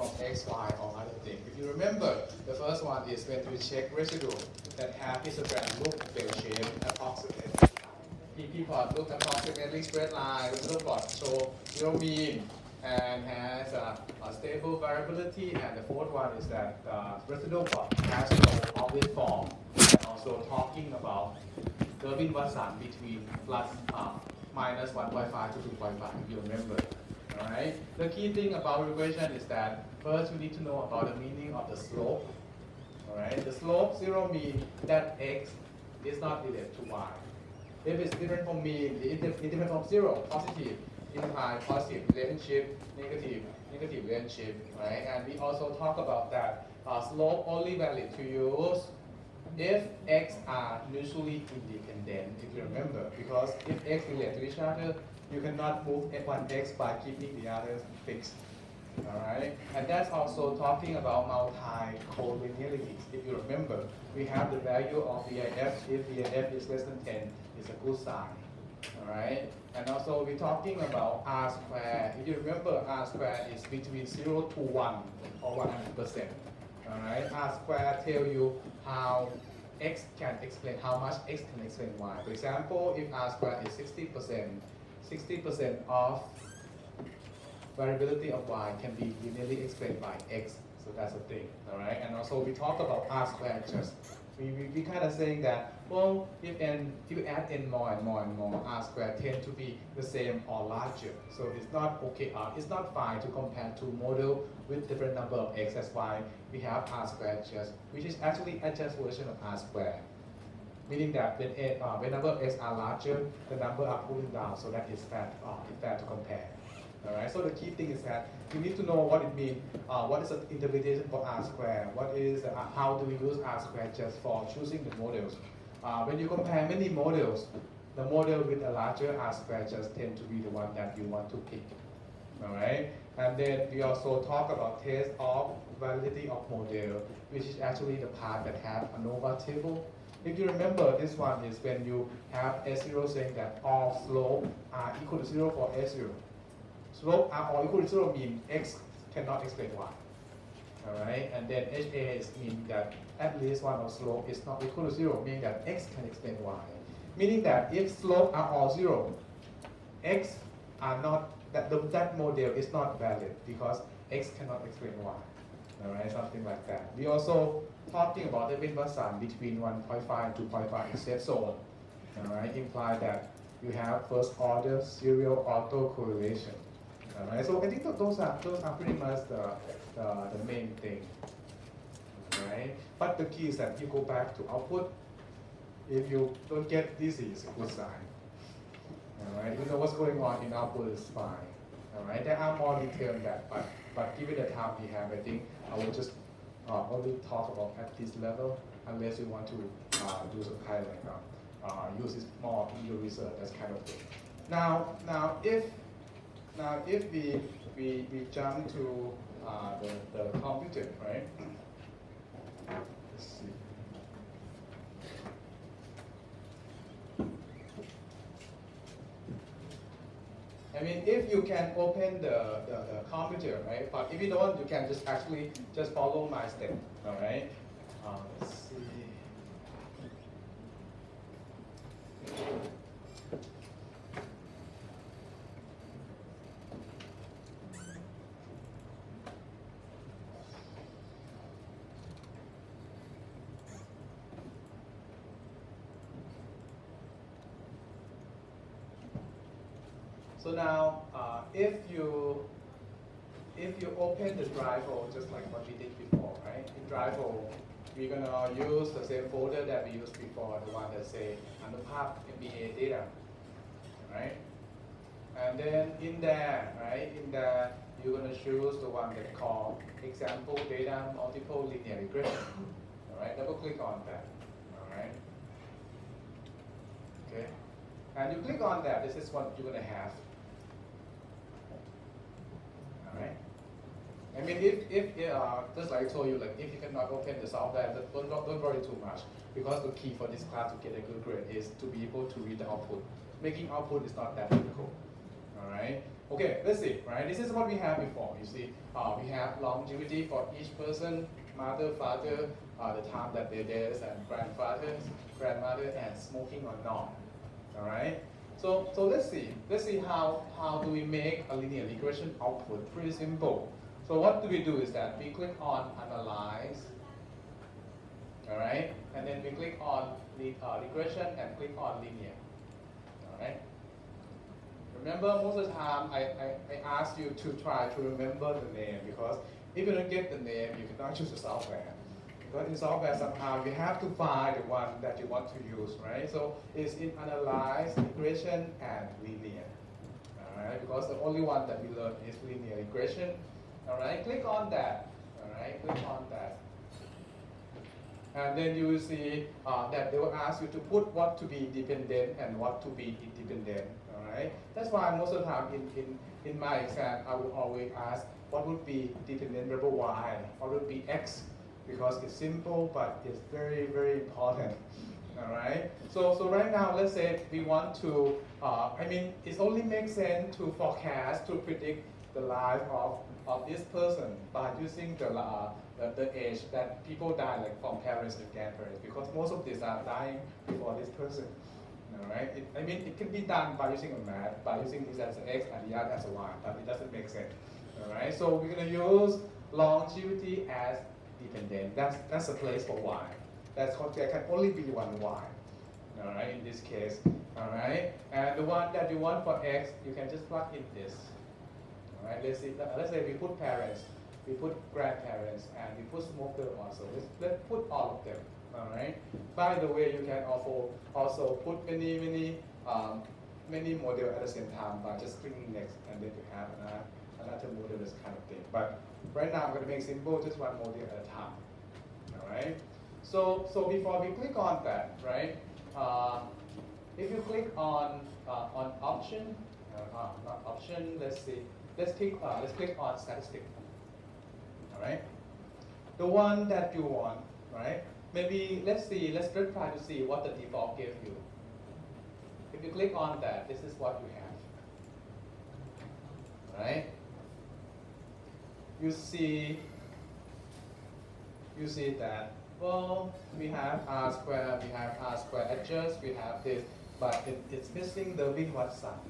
from x, y, or other thing. If you remember, the first one is when we check residue that have histogram look bell-shaped approximate. PP plot look approximately straight line. Residual plot show zero mean and has a stable variability. And the fourth one is that residual plot has no obvious form. And also talking about Durbin-Watson between plus minus 1.5 to 2.5, if you remember. Alright. The key thing about regression is that first we need to know about the meaning of the slope. Alright. The slope zero mean that x is not related to y. If it's different from mean, it different from zero, positive, implies positive relationship, negative relationship, right? And we also talk about that slope only valid to use if x are mutually independent, if you remember, because if x relate to each other, you cannot move one x by keeping the other fixed. Alright, and that's also talking about multi-collinearities. If you remember, we have the value of VIF. If VIF is less than 10, it's a good sign. Alright, and also we're talking about R squared. If you remember, R squared is between 0 to 1 or 100%. Alright, R squared tell you how x can explain, how much x can explain y. For example, if R squared is 60% of variability of y can be linearly explained by x. So that's the thing, all right? And also we talk about R squared just, we kind of saying that, well, if you add n more and more and more, R squared tend to be the same or larger. So it's not okay, it's not fine to compare two model with different number of x. That's why we have R squared just, which is actually a just version of R squared. Meaning that when number of x are larger, the number are pulling down, so that is fair to compare. Alright, so the key thing is that you need to know what it means, what is the interpretation for R squared, what is, how do we use R squared just for choosing the models. When you compare many models, the model with a larger R squared just tend to be the one that you want to pick. Alright, and then we also talk about test of validity of model, which is actually the part that have ANOVA table. If you remember, this one is when you have S0 saying that all slope are equal to 0 for S0. Slope are all equal to 0 mean x cannot explain y. Alright, and then HA is meaning that at least one of slope is not equal to 0, meaning that x can explain y. Meaning that if slope are all 0, x are not, that model is not valid because x cannot explain y. Alright, something like that. We also talking about the Durbin-Watson between 1.5 and 2.5 except zone. Alright, imply that you have first order serial autocorrelation. Alright, so I think those are pretty much the main thing. Alright, but the key is that you go back to output. If you don't get this, is a good sign. Alright, you know what's going on in output is fine. Alright, there are more details in that, but given the time we have, I think I will just only talk about at this level, unless you want to do some kind of use this more in your research, that kind of thing. Now if we jump to the computer, right? Let's see. I mean, if you can open the computer, right? But if you don't, you can just actually just follow my step, all right? Let's see. So now, if you open the Drive-O just like what we did before, right? In Drive-O, we're gonna use the same folder that we used before, the one that say Anupap MBA data, right? And then in there, right? In there, you're gonna choose the one that called example data multiple linear regression. All right, double click on that. All right. Okay. And you click on that. This is what you're gonna have. Alright. I mean, if just like I told you, like if you cannot open the software, don't worry too much, because the key for this class to get a good grade is to be able to read the output. Making output is not that difficult. Alright. Okay, let's see, right? This is what we have before. You see, we have longevity for each person, mother, father, the time that they're there, and grandfather, grandmother, and smoking or not. All right. So let's see how do we make a linear regression output. Pretty simple. So what do we do is that we click on analyze, all right, and then we click on the regression and click on linear, all right. Remember, most of the time I ask you to try to remember the name, because if you don't get the name, you cannot choose the software. Because in software somehow you have to find the one that you want to use, right? So it's in analyze, regression, and linear. All right, because the only one that we learn is linear regression. All right, click on that. All right, click on that. And then you will see that they will ask you to put what to be dependent and what to be independent. All right. That's why most of the time in my exam I would always ask what would be dependent variable y, what would be x, because it's simple but it's very very important. All right. So right now let's say we want to. It only makes sense to forecast, to predict the life of this person by using the age that people die, like from parents and grandparents, because most of these are dying before this person. All right. It can be done by using a math, by using this as an x and the other as a y, but it doesn't make sense. All right. So we're going to use longevity as dependent. That's a place for y. There can only be one y. All right. In this case. All right. And the one that you want for x, you can just plug in this. All right. Let's say we put parents, we put grandparents, and we put smoker also. Let's put all of them. All right. By the way, you can also put many models at the same time by just clicking next, and then you have another model, this kind of thing. But right now I'm going to make simple, just one model at a time. All right. So before we click on that, right? If you click on option, not option. Let's see. Let's click on statistic. All right. The one that you want, right? Maybe let's just try to see what the default gave you. If you click on that, this is what you have. All right. You see that, well, we have R square, we have R square adjust, we have this, but it's missing the Wien-Watson.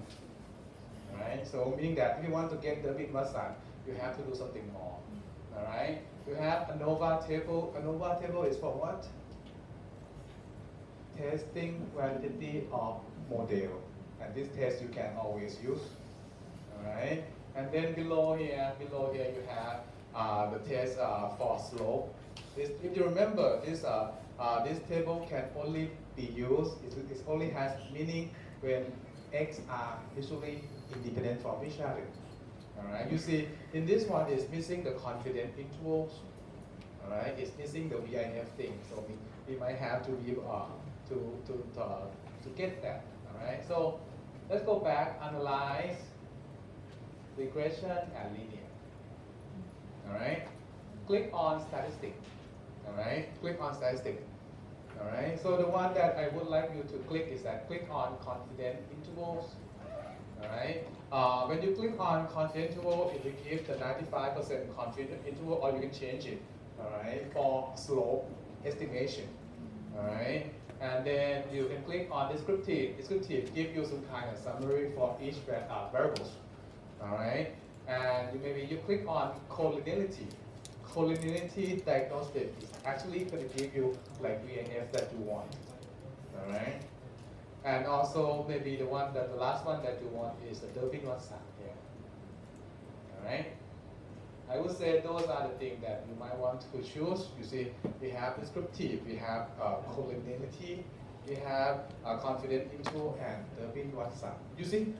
Right? So meaning that if you want to get the Wien-Watson, you have to do something more. All right? You have ANOVA table. ANOVA table is for what? Testing validity of model. And this test you can always use. All right? And then below here you have the test for slope. If you remember, this table can only be used, it only has meaning when x are usually independent from each other. All right. You see, in this one, it's missing the confidence intervals. All right. It's missing the VIF thing. So we might have to be to get that. All right. So let's go back, analyze, regression, and linear. All right. Click on statistic. All right. Click on statistic. All right. So the one that I would like you to click is that click on confidence intervals. All right. When you click on confidence interval, it will give the 95% confidence interval, or you can change it. All right. For slope estimation. All right. And then you can click on descriptive. Descriptive give you some kind of summary for each variables. All right. And you click on collinearity. Collinearity diagnostic is actually going to give you like VNF that you want. All right. And also maybe the last one that you want is the Wien-Watson here. All right. I would say those are the things that you might want to choose. You see, we have descriptive, we have collinearity, we have confidence interval, and the Wien-Watson. You see,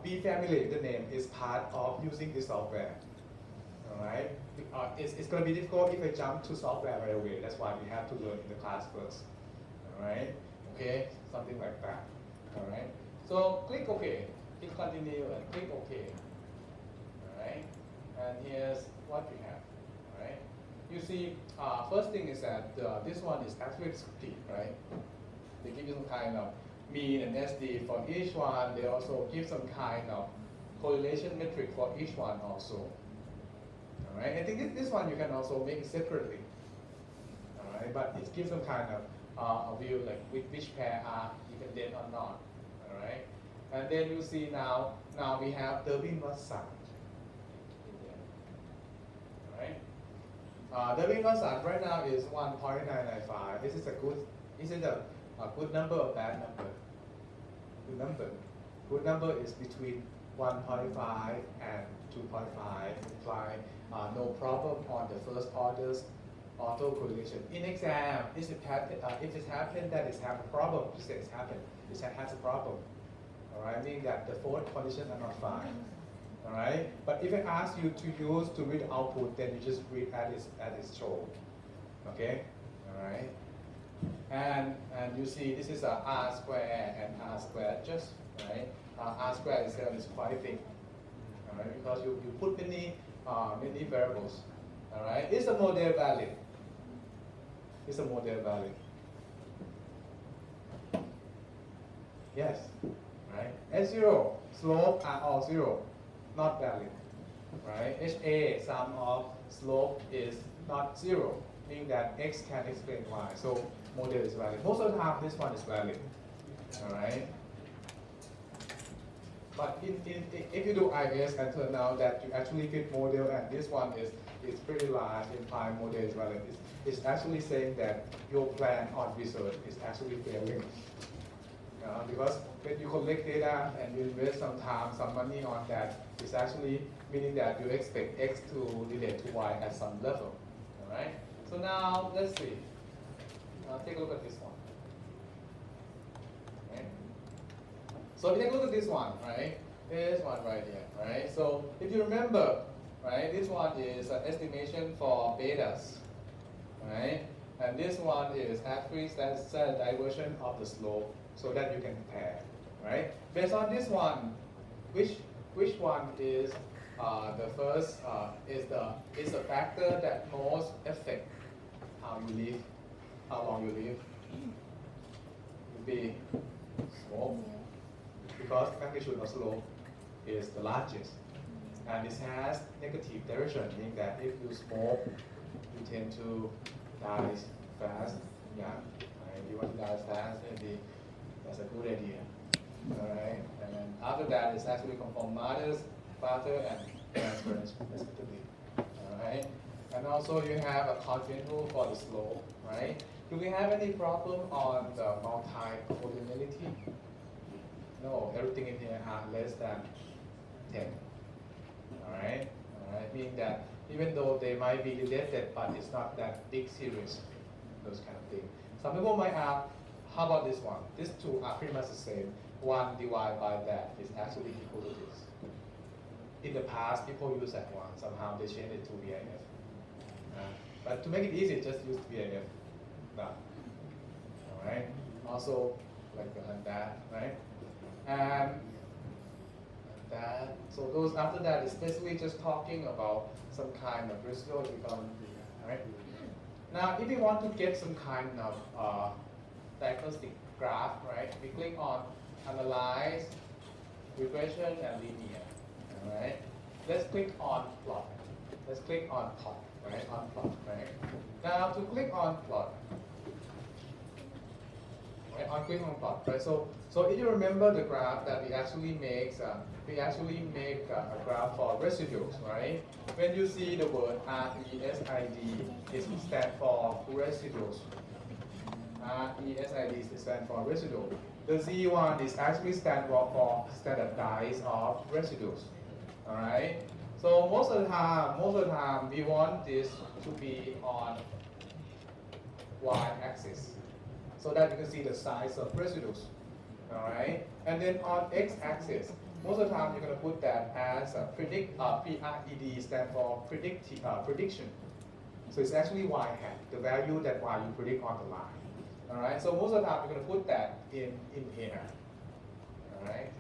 be familiar with the name is part of using this software. All right. It's going to be difficult if I jump to software right away. That's why we have to learn in the class first. All right. Okay. Something like that. All right. So click OK. Click continue and click OK. All right. And here's what we have. All right. You see, first thing is that this one is actually descriptive, right? They give you some kind of mean and SD for each one. They also give some kind of correlation metric for each one also. All right, I think this one you can also make separately. All right, but it gives some kind of a view like which pair are independent or not. All right, and then you see now we have Durbin-Watson. All right, Durbin-Watson right now is 1.995. This is a good. Is it a good number or bad number? Good number. Good number is between 1.5 and 2.5, imply no problem on the first order's autocorrelation. In exam, if it happens that it's have a problem, you say it's happened, it has a problem. All right, meaning that the fourth conditions are not fine. All right, but if I ask you to read the output, then you just read as it's shown. Okay, all right. And you see this is a R square and R square just, right? R square itself is quite big, all right? Because you put many variables, all right? Is the model valid? Is the model valid? Yes, right? S0, slope are all 0, not valid, right? HA, sum of slope is not 0, meaning that X can explain Y. So model is valid. Most of the time, this one is valid. All right. But if you do IS and turn out that you actually fit model and this one is pretty large, imply model is valid. It's actually saying that your plan on research is actually failing. Because when you collect data and you invest some time, some money on that, it's actually meaning that you expect X to relate to Y at some level. All right. So now let's see. Take a look at this one. Okay. So take a look at this one, right? This one right here, right? So if you remember, right, this one is an estimation for betas, right? And this one is actually standard diversion of the slope, so that you can compare, right? Based on this one, which one is the first is the factor that most affect how you live, how long you live? Would be slope, because magnitude of slope is the largest, and it has negative direction, meaning that if you smoke, you tend to die fast. Yeah, right? You want to die fast, maybe that's a good idea. All right, and then after that, it's actually come from mothers, father, and grandparents, respectively. All right, and also you have a confidence rule for the slope, right? Do we have any problem on the multi-ordinality? No, everything in here are less than 10. All right, meaning that even though they might be related, but it's not that big series, those kind of things. Some people might ask, how about this one? These two are pretty much the same. 1 divided by that is actually equal to this. In the past, people used that one. Somehow they changed it to VIF. But to make it easy, just use VIF. All right. Also, like that, right? And that. So those after that is basically just talking about some kind of residual economy, right? Now, if you want to get some kind of diagnostic graph, right? We click on analyze, regression, and linear. All right. Let's click on plot. Let's click on plot, right? On plot, right? Now to click on plot, right? On click on plot, right? So if you remember the graph that we actually make a graph for residuals, right? When you see the word RESID, it stands for residuals. RESID stands for residual. The Z1 is actually stand for standardized of residuals. All right. So most of the time, we want this to be on y-axis, so that you can see the size of residuals. All right. And then on x-axis, most of the time you're going to put that as a PRED stand for prediction. So it's actually y hat, the value that y you predict on the line. All right. So most of the time you're going to put that in here. All right.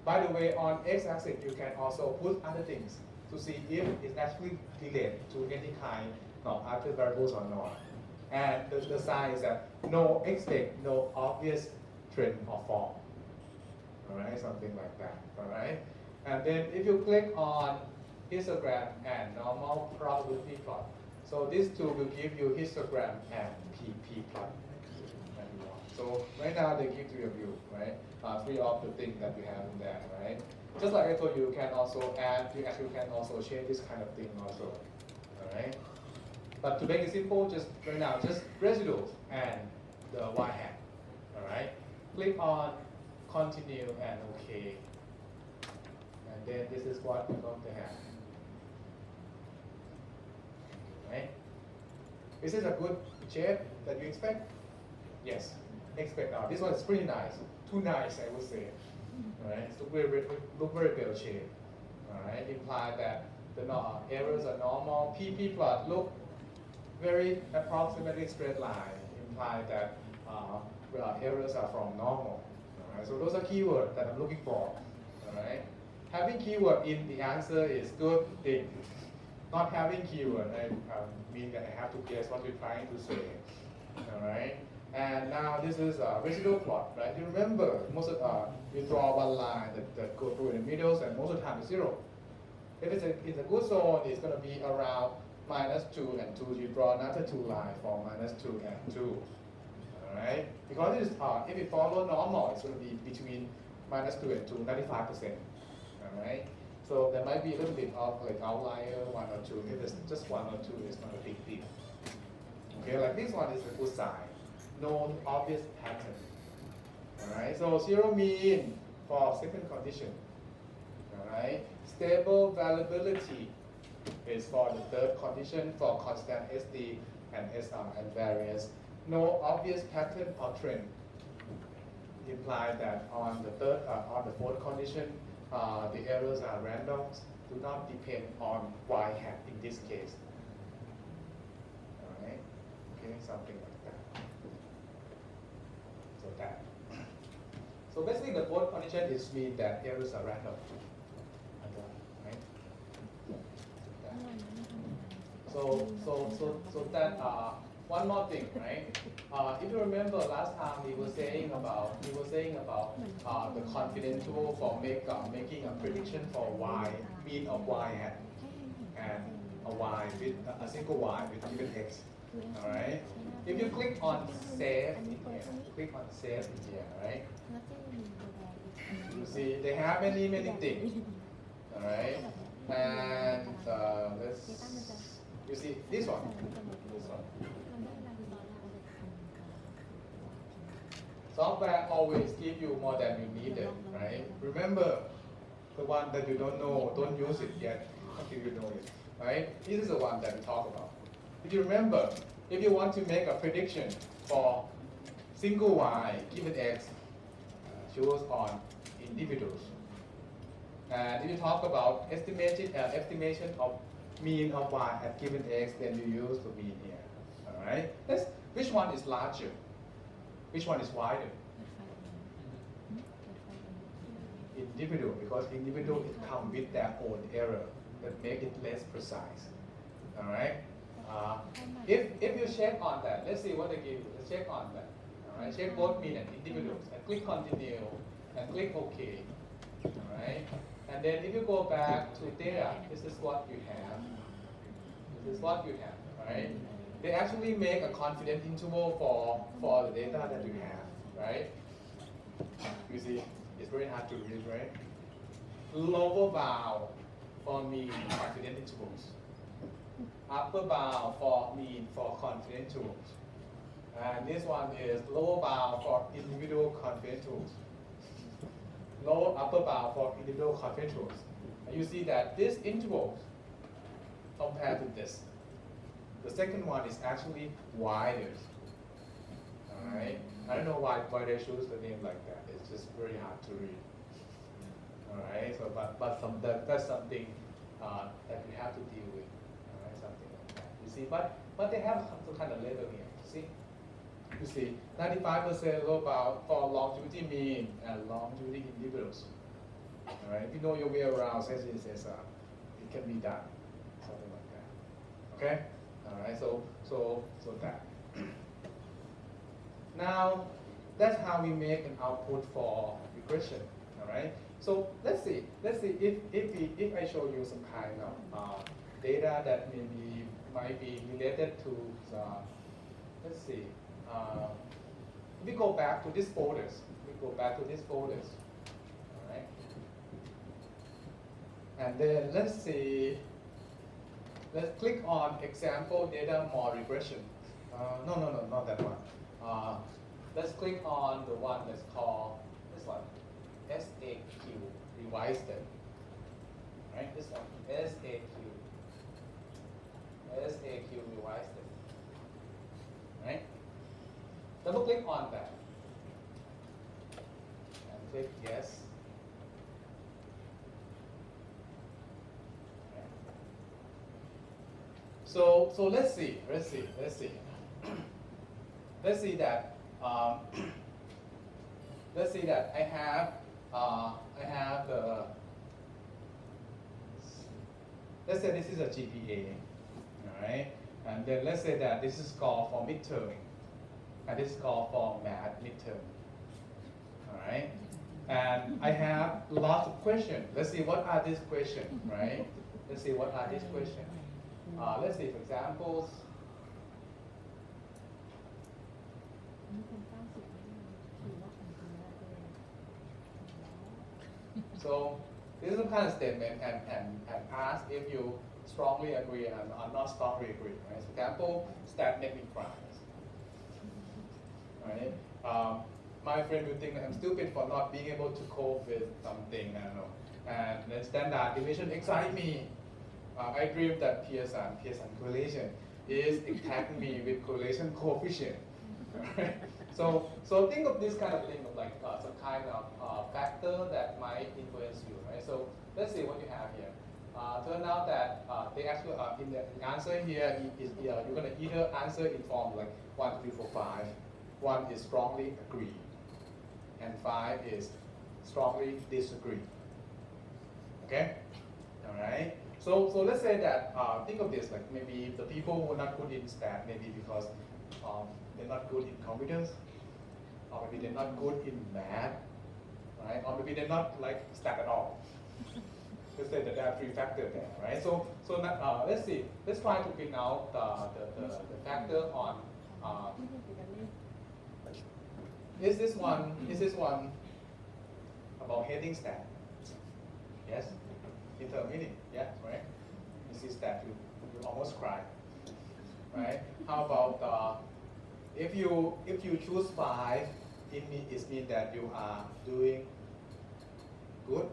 By the way, on x-axis, you can also put other things to see if it's actually related to any kind of other variables or not. And the sign is that no expect, no obvious trend or form. All right, something like that. All right, and then if you click on histogram and normal probability plot, so these two will give you histogram and PP plot. So right now they give three of you, right? Three of the things that you have in there, right? Just like I told you, you can also add, you actually can also change this kind of thing also, all right? But to make it simple, just right now, just residuals and the y hat, all right? Click on continue and OK. And then this is what you're going to have, right? Is this a good shape that you expect? Yes, expect now. This one is pretty nice, too nice, I would say. All right, so look very well shaped. All right, imply that the errors are normal. PP plot look very approximately straight line. Imply that errors are from normal. All right, so those are keywords that I'm looking for. All right, having keyword in the answer is good thing. Not having keyword, I mean that I have to guess what you're trying to say. All right. And now this is a residual plot, right? You remember, most of you draw one line that goes through in the middle, and most of the time it's 0. If it's in a good zone, it's going to be around -2 and 2. You draw another 2 lines for -2 and 2. All right? Because it is, if you follow normal, it's going to be between -2 and 2, 95%. All right? So there might be a little bit of like outlier, 1 or 2. If it's just 1 or 2, it's not a big deal. Okay, like this one is a good sign. No obvious pattern. Alright, so zero mean for second condition. Alright, stable variability is for the third condition for constant SD and SR and variance. No obvious pattern or trend imply that on the fourth condition, the errors are random, do not depend on y hat in this case. Alright, okay, something like that. That. So basically the fourth condition is mean that errors are random. Right? So that one more thing, right? If you remember last time we were saying about the confidence interval for making a prediction for y, mean of y hat, and a y with a single y with given x. All right. If you click on save in here, click on save in here, right? You see they have many things. All right. And you see this one. Software always give you more than you needed, right? Remember, the one that you don't know, don't use it yet until you know it, right? This is the one that we talk about. If you remember, if you want to make a prediction for single y given x, choose on individuals. And if you talk about estimation of mean of y at given x, then you use the mean here. All right. Which one is larger? Which one is wider? Individual, because individual it comes with their own error that make it less precise. All right. If you check on that, let's see what they give you. Let's check on that. All right, check both mean and individuals, and click continue, and click OK. All right, and then if you go back to data, this is what you have. This is what you have. All right, they actually make a confidence interval for the data that you have. Right? You see, it's very hard to read, right? Lower bound for mean confidence intervals. Upper bound for mean for confidence intervals. And this one is lower bound for individual confidence intervals. Upper bound for individual confidence intervals. And you see that this intervals compared to this. The second one is actually wider. Alright? I don't know why they choose the name like that. It's just very hard to read. Alright, so but that's something that you have to deal with. Something like that. You see, but they have some kind of label here. You see, 95% low bound for longevity mean and longevity individuals. All right, if you know your way around SSR, it can be done. Something like that. Okay. All right. So that. Now, that's how we make an output for regression. All right. So let's see if I show you some kind of data that might be related to let's see. We go back to these folders. All right. And then let's see. Let's click on example data more regression. No, not that one. Let's click on the one that's called this one, SAQ, revised it. Right, this one, SAQ, revised it. Right? Double click on that. And click yes. So let's see. Let's see that let's see that I have the, let's say this is a GPA, all right, and then let's say that this is called for midterm, and this is called for math midterm, all right, and I have lots of questions. Let's see what are these questions, right? Let's see what are these questions. Let's see, for examples. So this is some kind of statement and ask if you strongly agree and are not strongly agree. Right? For example, stat make me cry. Right? My friend will think that I'm stupid for not being able to cope with something, I don't know. And then standard deviation excite me. I dream that Pearson correlation is attacking me with correlation coefficient. Right? So think of this kind of thing of like some kind of factor that might influence you, right? So let's see what you have here. Turn out that they actually in the answer here is you're going to either answer in form like 1, 2, 3, 4, 5. 1 is strongly agree, and 5 is strongly disagree. Okay, all right. So let's say that think of this like maybe the people who are not good in stat maybe because they're not good in computers, or maybe they're not good in math, right? Or maybe they're not like stat at all. Let's say that there are 3 factors there, right? So let's see. Let's try to figure out the factor on. Is this one about heading stat? Yes. Intermediate. Yeah, right. You see stat, you almost cry, right? How about if you choose 5, it means that you are doing good,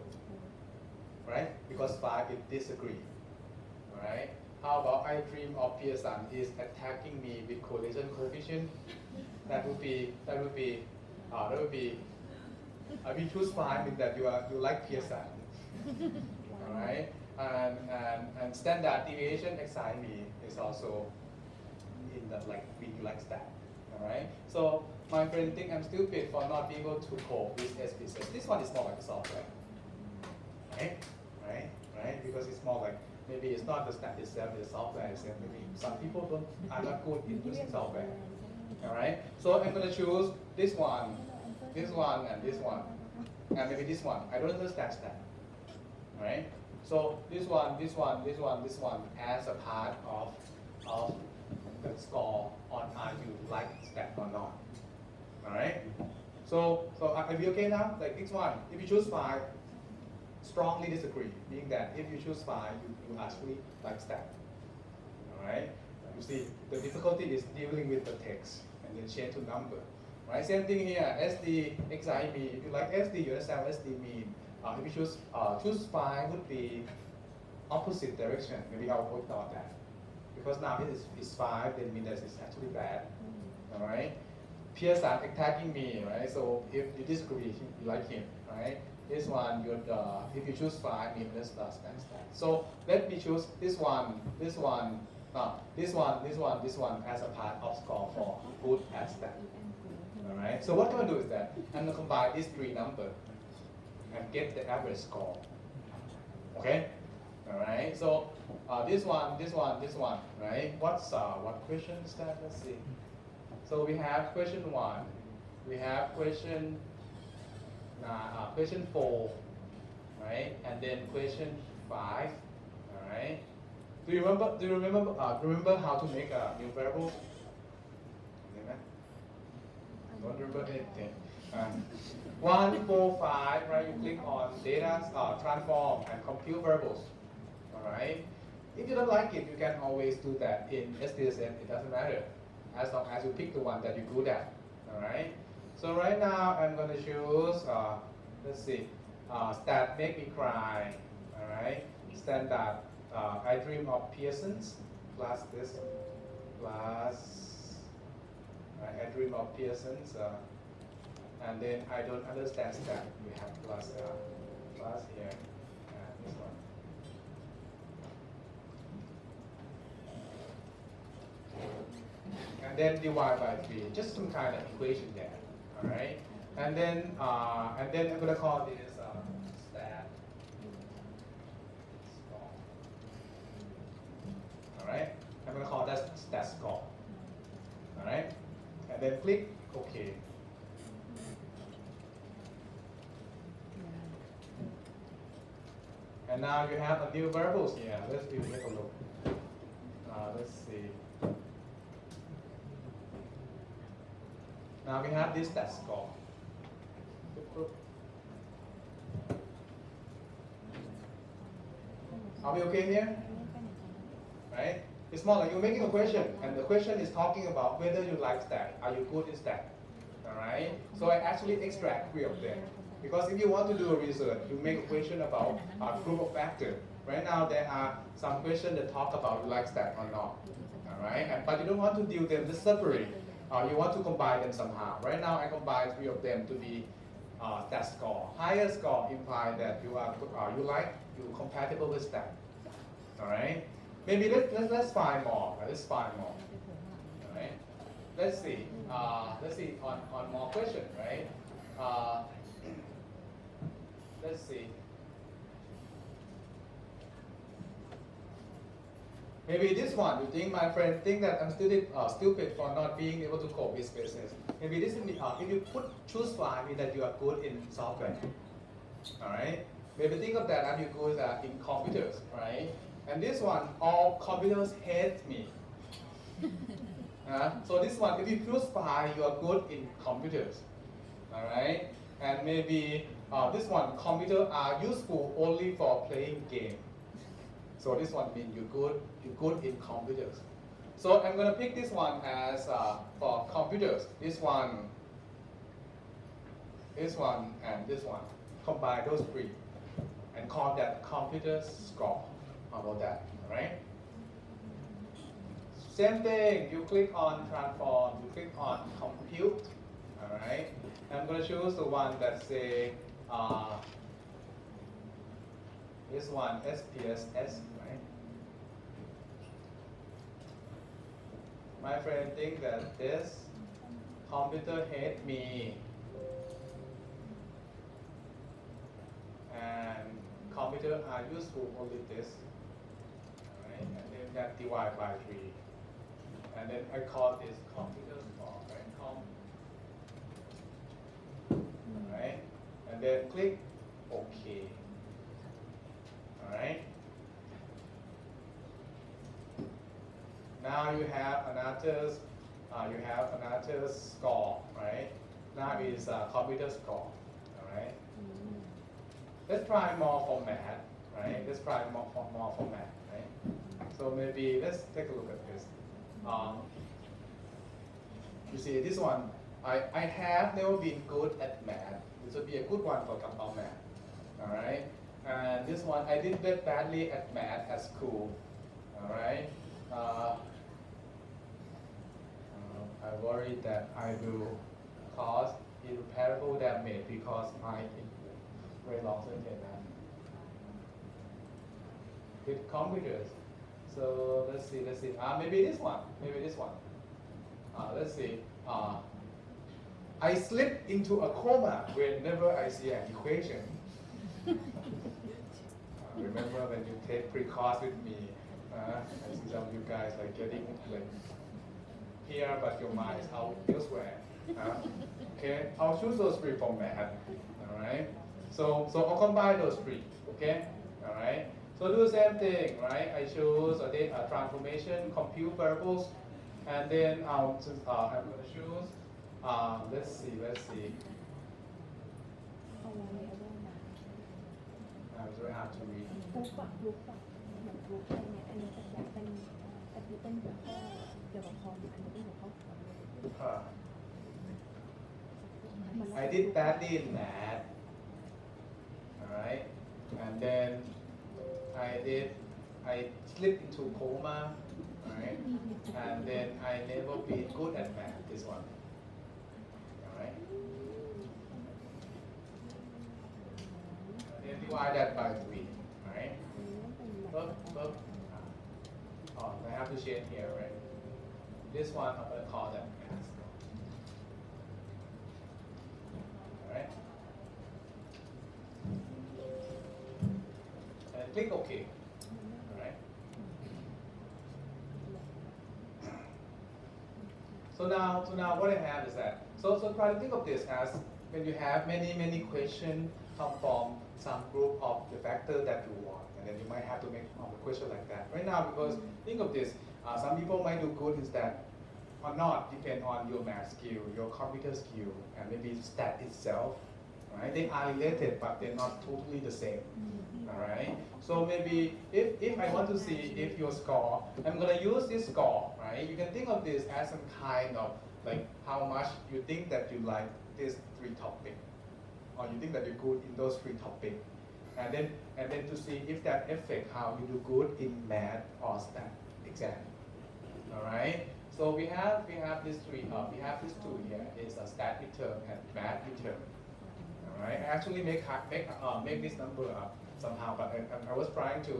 right? Because 5 is disagree, right? How about I dream of Pearson is attacking me with correlation coefficient? That would be I will choose 5 means that you like Pearson, all right? And standard deviation XIV is also in the like you like that. All right. So my friend think I'm stupid for not being able to cope with SPSS. This one is more like a software, right? Because it's more like maybe it's not the stat itself, it's software itself. Maybe some people are not good in using software. All right. So I'm gonna choose this one, and this one, and maybe this one. I don't understand that. All right. So this one as a part of the score on are you like stat or not. All right. So are we okay now? Like this one, if you choose 5, strongly disagree, meaning that if you choose 5, you actually like stat. All right. You see, the difficulty is dealing with the text and then change to number. Right. Same thing here. SD, XI mean. If you like SD, you understand what SD mean. If you choose 5 would be opposite direction. Maybe I'll put out that. Because now it is 5, then means that it's actually bad. All right. Pearson attacking me, right? So if you disagree, you like him, right? This one, if you choose 5, means let's start that. So let me choose this one as a part of score for good as that. All right. So what I'm gonna do is that I'm gonna combine these 3 numbers and get the average score. Okay. All right. So this one, right? What question is that? Let's see. So we have question 1, we have question 4, right? And then question 5, all right? Do you remember how to make a new variable? Don't remember anything. 1, 4, 5, right? You click on data, transform, and compute variables. All right. If you don't like it, you can always do that in SDSM. It doesn't matter, as long as you pick the one that you're good at. All right. So right now I'm going to choose. Let's see. Stat make me cry. All right. Standard. I dream of Pearsons. Plus this. Plus. I dream of Pearsons. And then I don't understand stat. We have plus here. And this one. And then divide by 3, just some kind of equation there, all right? And then I'm gonna call this stat score, all right? I'm gonna call that stat score, all right? And then click OK. And now you have a new variables here. Let's take a look. Let's see. Now we have this stat score. Are we okay here? Right? It's more like you're making a question, and the question is talking about whether you like stat. Are you good in stat? All right? So I actually extract 3 of them. Because if you want to do a research, you make a question about a group of factors. Right now, there are some questions that talk about you like stat or not. All right? But you don't want to deal them just separately. You want to combine them somehow. Right now, I combine 3 of them to be stat score. Higher score implies that you're compatible with stat. All right? Maybe let's find more. Let's find more. All right? Let's see. Let's see on more questions, right? Let's see. Maybe this one, you think my friend think that I'm stupid for not being able to cope with business. Maybe this is if you choose 5, means that you are good in software. All right. Maybe think of that, I'm good in computers, right? And this one, all computers hate me. So this one, if you choose 5, you are good in computers. All right. And maybe this one, computers are useful only for playing game. So this one means you're good in computers. So I'm going to pick this one as for computers. This one, and this one. Combine those 3 and call that computer score. How about that? All right. Same thing. You click on transform. You click on compute. All right. I'm going to choose the one that say this one SPSS. Right. My friend think that this computer hate me. And computer are useful only this. Alright, and then that divide by 3. And then I call this computer score, right? Alright, and then click OK. Alright. Now you have another score, right? Now is computer score. Alright. Let's try more for math, right? Let's try more for math, right? So maybe let's take a look at this. You see this one, I have never been good at math. This would be a good one for compound math, all right? And this one, I did badly at math at school, all right? I worry that I will cause irreparable damage because my very long sentence with computers. So let's see. Maybe this one. Let's see. I slip into a coma whenever I see an equation. Remember when you take pre-course with me? I see some of you guys like getting like here, but your mind is out elsewhere. Okay, I'll choose those three for math. All right. So I'll combine those three. Okay. All right. So do the same thing, right? I choose a data transformation, compute variables, and then I'm going to choose. Let's see. เอาไว้เอาไว้นะ It's very hard to read. กรุ๊ปเหมือนกรุ๊ปอะไรเงี้ยอันนี้เป็นแบบเป็นหัวข้อเกี่ยวกับคอมอันนี้เป็นหัวข้อคอม I did badly in math. Alright. And then I slipped into coma. Alright. And then I never been good at math, this one. Alright. And then divide that by 3. Alright. Oh, I have to change here, right? This one I'm going to call that math. Alright. And click OK. Alright. So now what I have is that, so try to think of this as when you have many questions come from some group of the factor that you want, and then you might have to make a question like that. Right now, because think of this, some people might do good in that or not, depend on your math skill, your computer skill, and maybe stat itself. Right? They are related, but they're not totally the same. All right. So maybe if I want to see if your score, I'm gonna use this score. Right? You can think of this as some kind of like how much you think that you like these 3 topics, or you think that you're good in those 3 topics, and then to see if that affect how you do good in math or stat exam. All right. So we have these 3. We have these 2 here. It's a stat midterm and math midterm. All right. I actually make this number up somehow, but I was trying to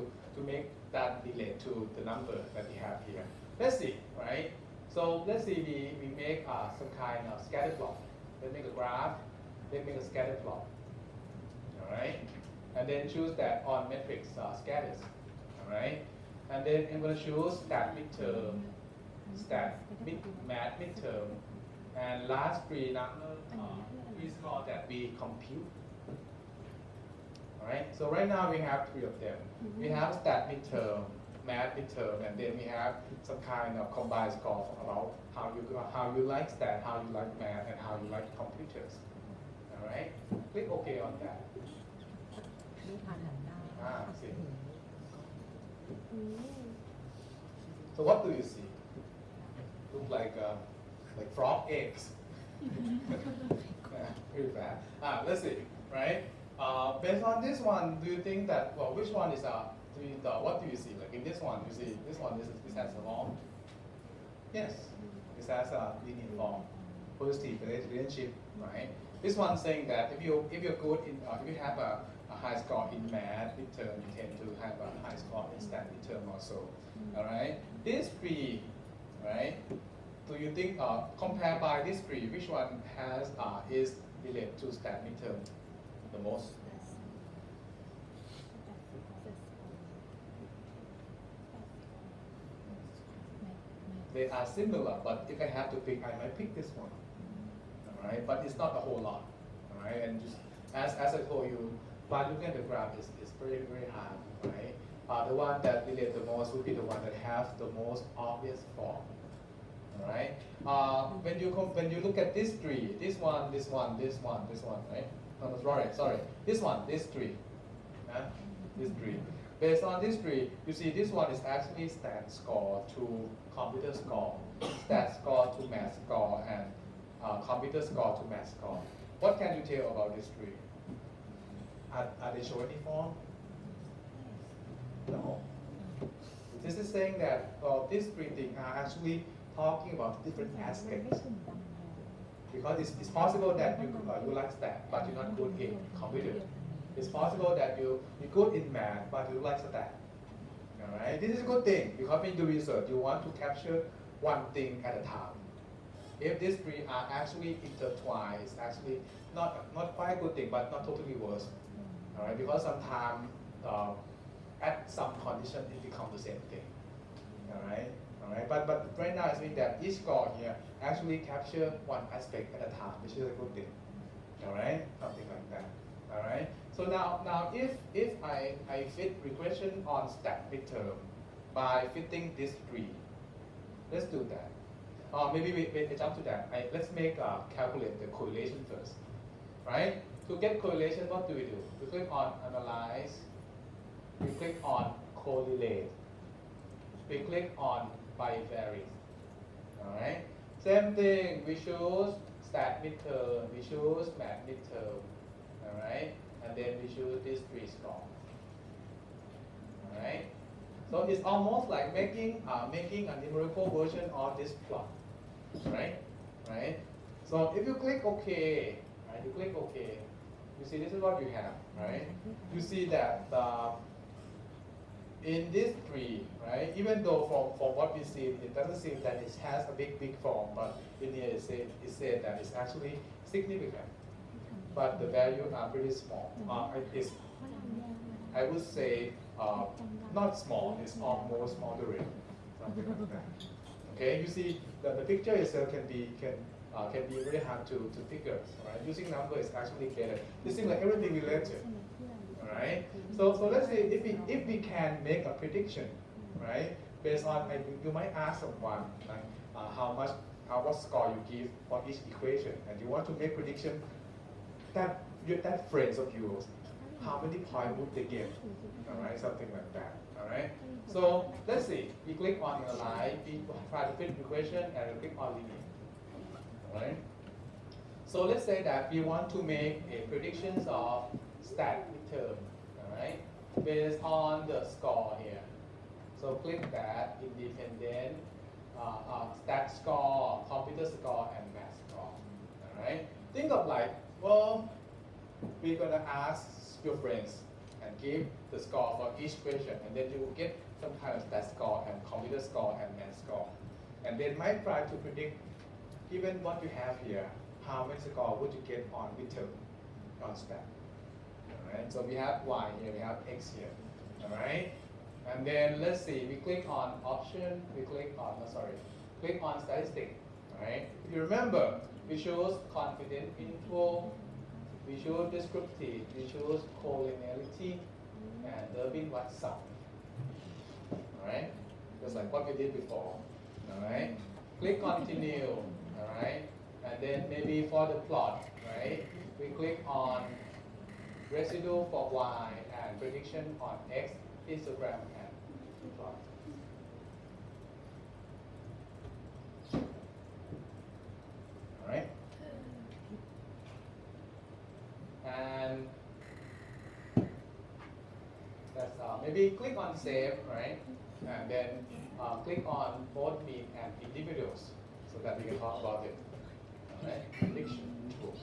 make that relate to the number that we have here. Let's see, right? So let's see, we make some kind of scatter plot. Let's make a graph. Let's make a scatter plot. All right. And then choose that on matrix scatters. All right. And then I'm going to choose stat midterm, math midterm, and last 3 number is called that we compute. Alright, so right now we have 3 of them. We have stat midterm, math midterm, and then we have some kind of combined score about how you like stat, how you like math, and how you like computers. Alright, click OK on that. ไม่ผ่านหลังได้ See. So what do you see? Look like frog eggs. Pretty bad. Let's see, right? Based on this one, do you think that, well, which one is what do you see? Like in this one, you see this one, this has a long. Yes, this has a linear form, positive relationship, right? This one saying that if you're good in, if you have a high score in math midterm, you tend to have a high score in stat midterm also. All right, these 3, right? Do you think compare by these 3, which one is related to stat midterm the most? They are similar, but if I have to pick, I might pick this one. All right, but it's not a whole lot. All right, and just as I told you, by looking at the graph is very hard. Right, the one that relate the most would be the one that has the most obvious form. All right, when you look at these 3, this one, right? No, sorry, this one, these 3, these 3. Based on these 3, you see this one is actually stat score to computer score, stat score to math score, and computer score to math score. What can you tell about these 3? Are they showing any form? No. This is saying that these 3 things are actually talking about different aspects. Because it's possible that you like stat, but you're not good in computer. It's possible that you're good in math, but you like stat. All right, this is a good thing because when you do research, you want to capture one thing at a time. If these 3 are actually intertwined, it's actually not quite a good thing, but not totally worse. All right, because sometimes at some condition it becomes the same thing. All right, All right, but right now I think that each score here actually capture one aspect at a time, which is a good thing. All right, something like that. All right. So now if I fit regression on stat midterm by fitting this tree, let's do that. Maybe we jump to that. Let's make calculate the correlation first, right? To get correlation, what do? We click on analyze. We click on correlate. We click on bivariate. All right. Same thing. We choose stat midterm. We choose math midterm. All right. And then we choose this three score. All right. So it's almost like making a numerical version of this plot, right? Right. So if you click OK, right? You click OK. You see this is what you have, right? You see that in this tree, right? Even though from what we see, it doesn't seem that it has a big form, but in here it said that it's actually significant, but the values are pretty small. It's, I would say, not small. It's almost moderate, something like that. Okay, you see the picture itself can be very hard to figure. Right? Using number is actually better. It seems like everything related. All right. So let's say if we can make a prediction, right? Based on you might ask someone like what score you give for each equation, and you want to make prediction that friends of yours, how many points would they get? All right, something like that. All right. So let's see. We click on analyze. We try to fit equation, and we click on linear. All right. So let's say that we want to make a predictions of stat midterm. All right, based on the score here. So click that independent stat score, computer score, and math score. All right. Think of like, well, we're gonna ask your friends and give the score for each question, and then you will get some kind of stat score and computer score and math score. And then might try to predict, given what you have here, how many score would you get on midterm on stat. All right, so we have y here, we have x here. All right, and then let's see, we click on option, we click on, click on statistic. All right, if you remember, we chose confidence interval, we chose descriptive, we chose collinearity, and Durbin-Watson. Alright? Just like what we did before. Alright? Click continue. Alright? And then maybe for the plot, right? We click on residue for y and prediction on x, histogram and plot. Alright? And that's maybe click on save, right? And then click on both mean and individuals so that we can talk about it. All right, prediction tools.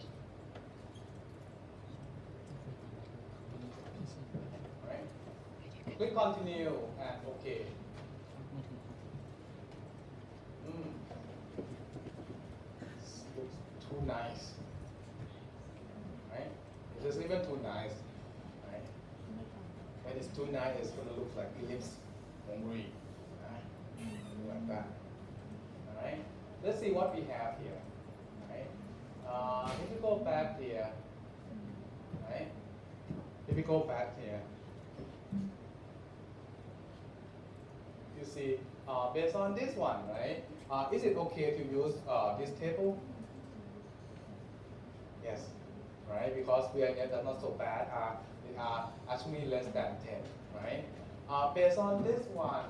All right, click continue and OK. This looks too nice. Right? It isn't even too nice. Right? When it's too nice, it's going to look like ellipse hungry. Right? Like that. All right? Let's see what we have here. Right? If we go back here, right? If we go back here, you see, based on this one, right? Is it okay to use this table? Yes, right? Because we are not so bad. We are actually less than 10, right? Based on this one,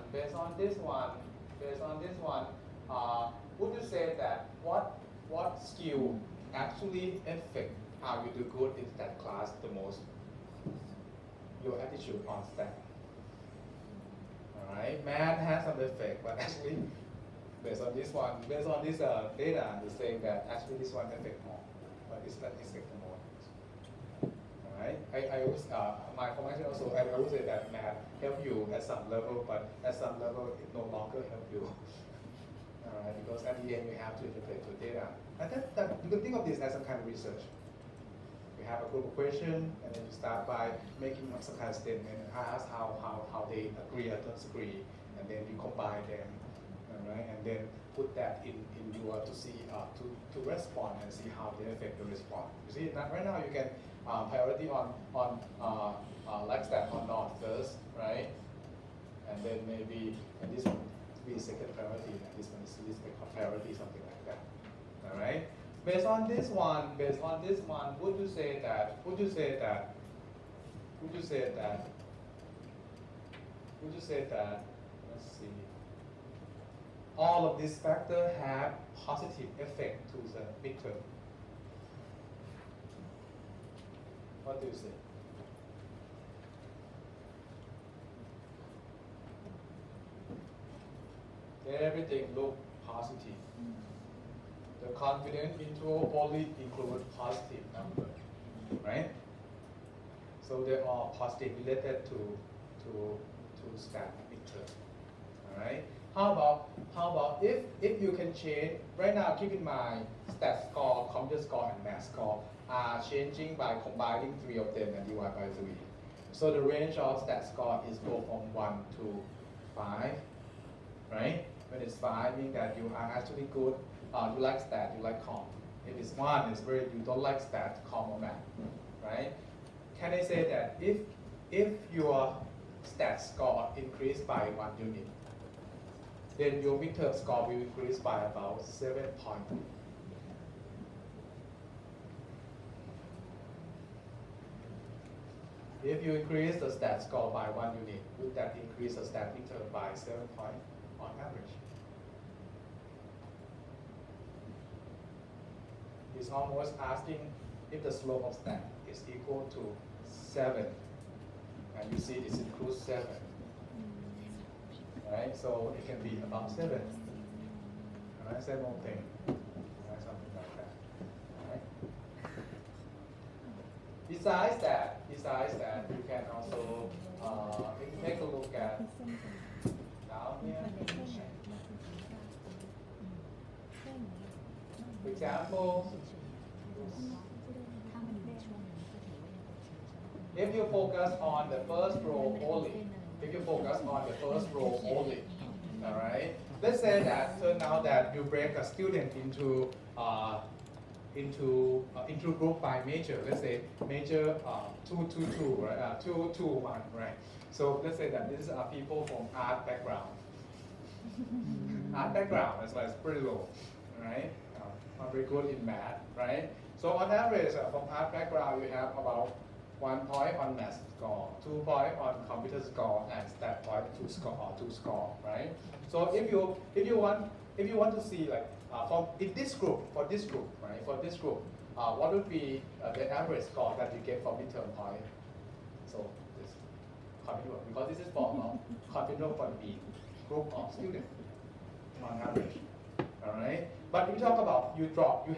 would you say that what skill actually affect how you do good in that class the most? Your attitude on STEM. All right, math has some effect, but actually, based on this data, they're saying that actually this one affect more, but it's not affect more. All right, I always my formation also I always say that math help you at some level, but at some level it no longer help you. All right, because at the end you have to interpret the data, and that you can think of this as some kind of research. You have a group of questions, and then you start by making some kind of statement, ask how they agree or don't agree, and then you combine them. all right? And then put that in your to see to respond and see how they affect the response. You see, that right now you can priority on like that or not first, right? And then maybe and this one be second priority, and this one is least priority, something like that. All right. Based on this one, would you say that? Let's see. All of these factors have positive effect to the midterm. What do you say? Everything look positive. The confidence interval only include positive number, right? So they are positive related to stat midterm. All right. How about if you can change right now? Keep in mind stat score, computer score, and math score are changing by combining three of them and divide by 3. So the range of stat score is go from 1 to 5, right? When it's 5, meaning that you are actually good. You like stat, you like comp. If it's 1, it's where you don't like stat, comp, or math, right? Can I say that if your stat score increased by 1 unit, then your midterm score will increase by about 7 points. If you increase the stat score by 1 unit, would that increase the stat midterm by 7 points on average? It's almost asking if the slope of stat is equal to 7, and you see this includes 7, right? So it can be about 7, all right? Same old thing, right? Something like that, all right? Besides that, you can also if you take a look at down here. For example, if you focus on the first row only, all right. Let's say that turn out that you break a student into group by major. Let's say major 222, right? 221, right? So let's say that these are people from art background. That's why it's pretty low, right? Not very good in math, right? So on average, from art background, you have about 1 point on math score, 2 points on computer score, and stat point 2 score, right? So if you want to see like for this group, right? What would be the average score that you get for midterm point? So this continuum, because this is for continuum for the group of students on average. All right. But if you talk about you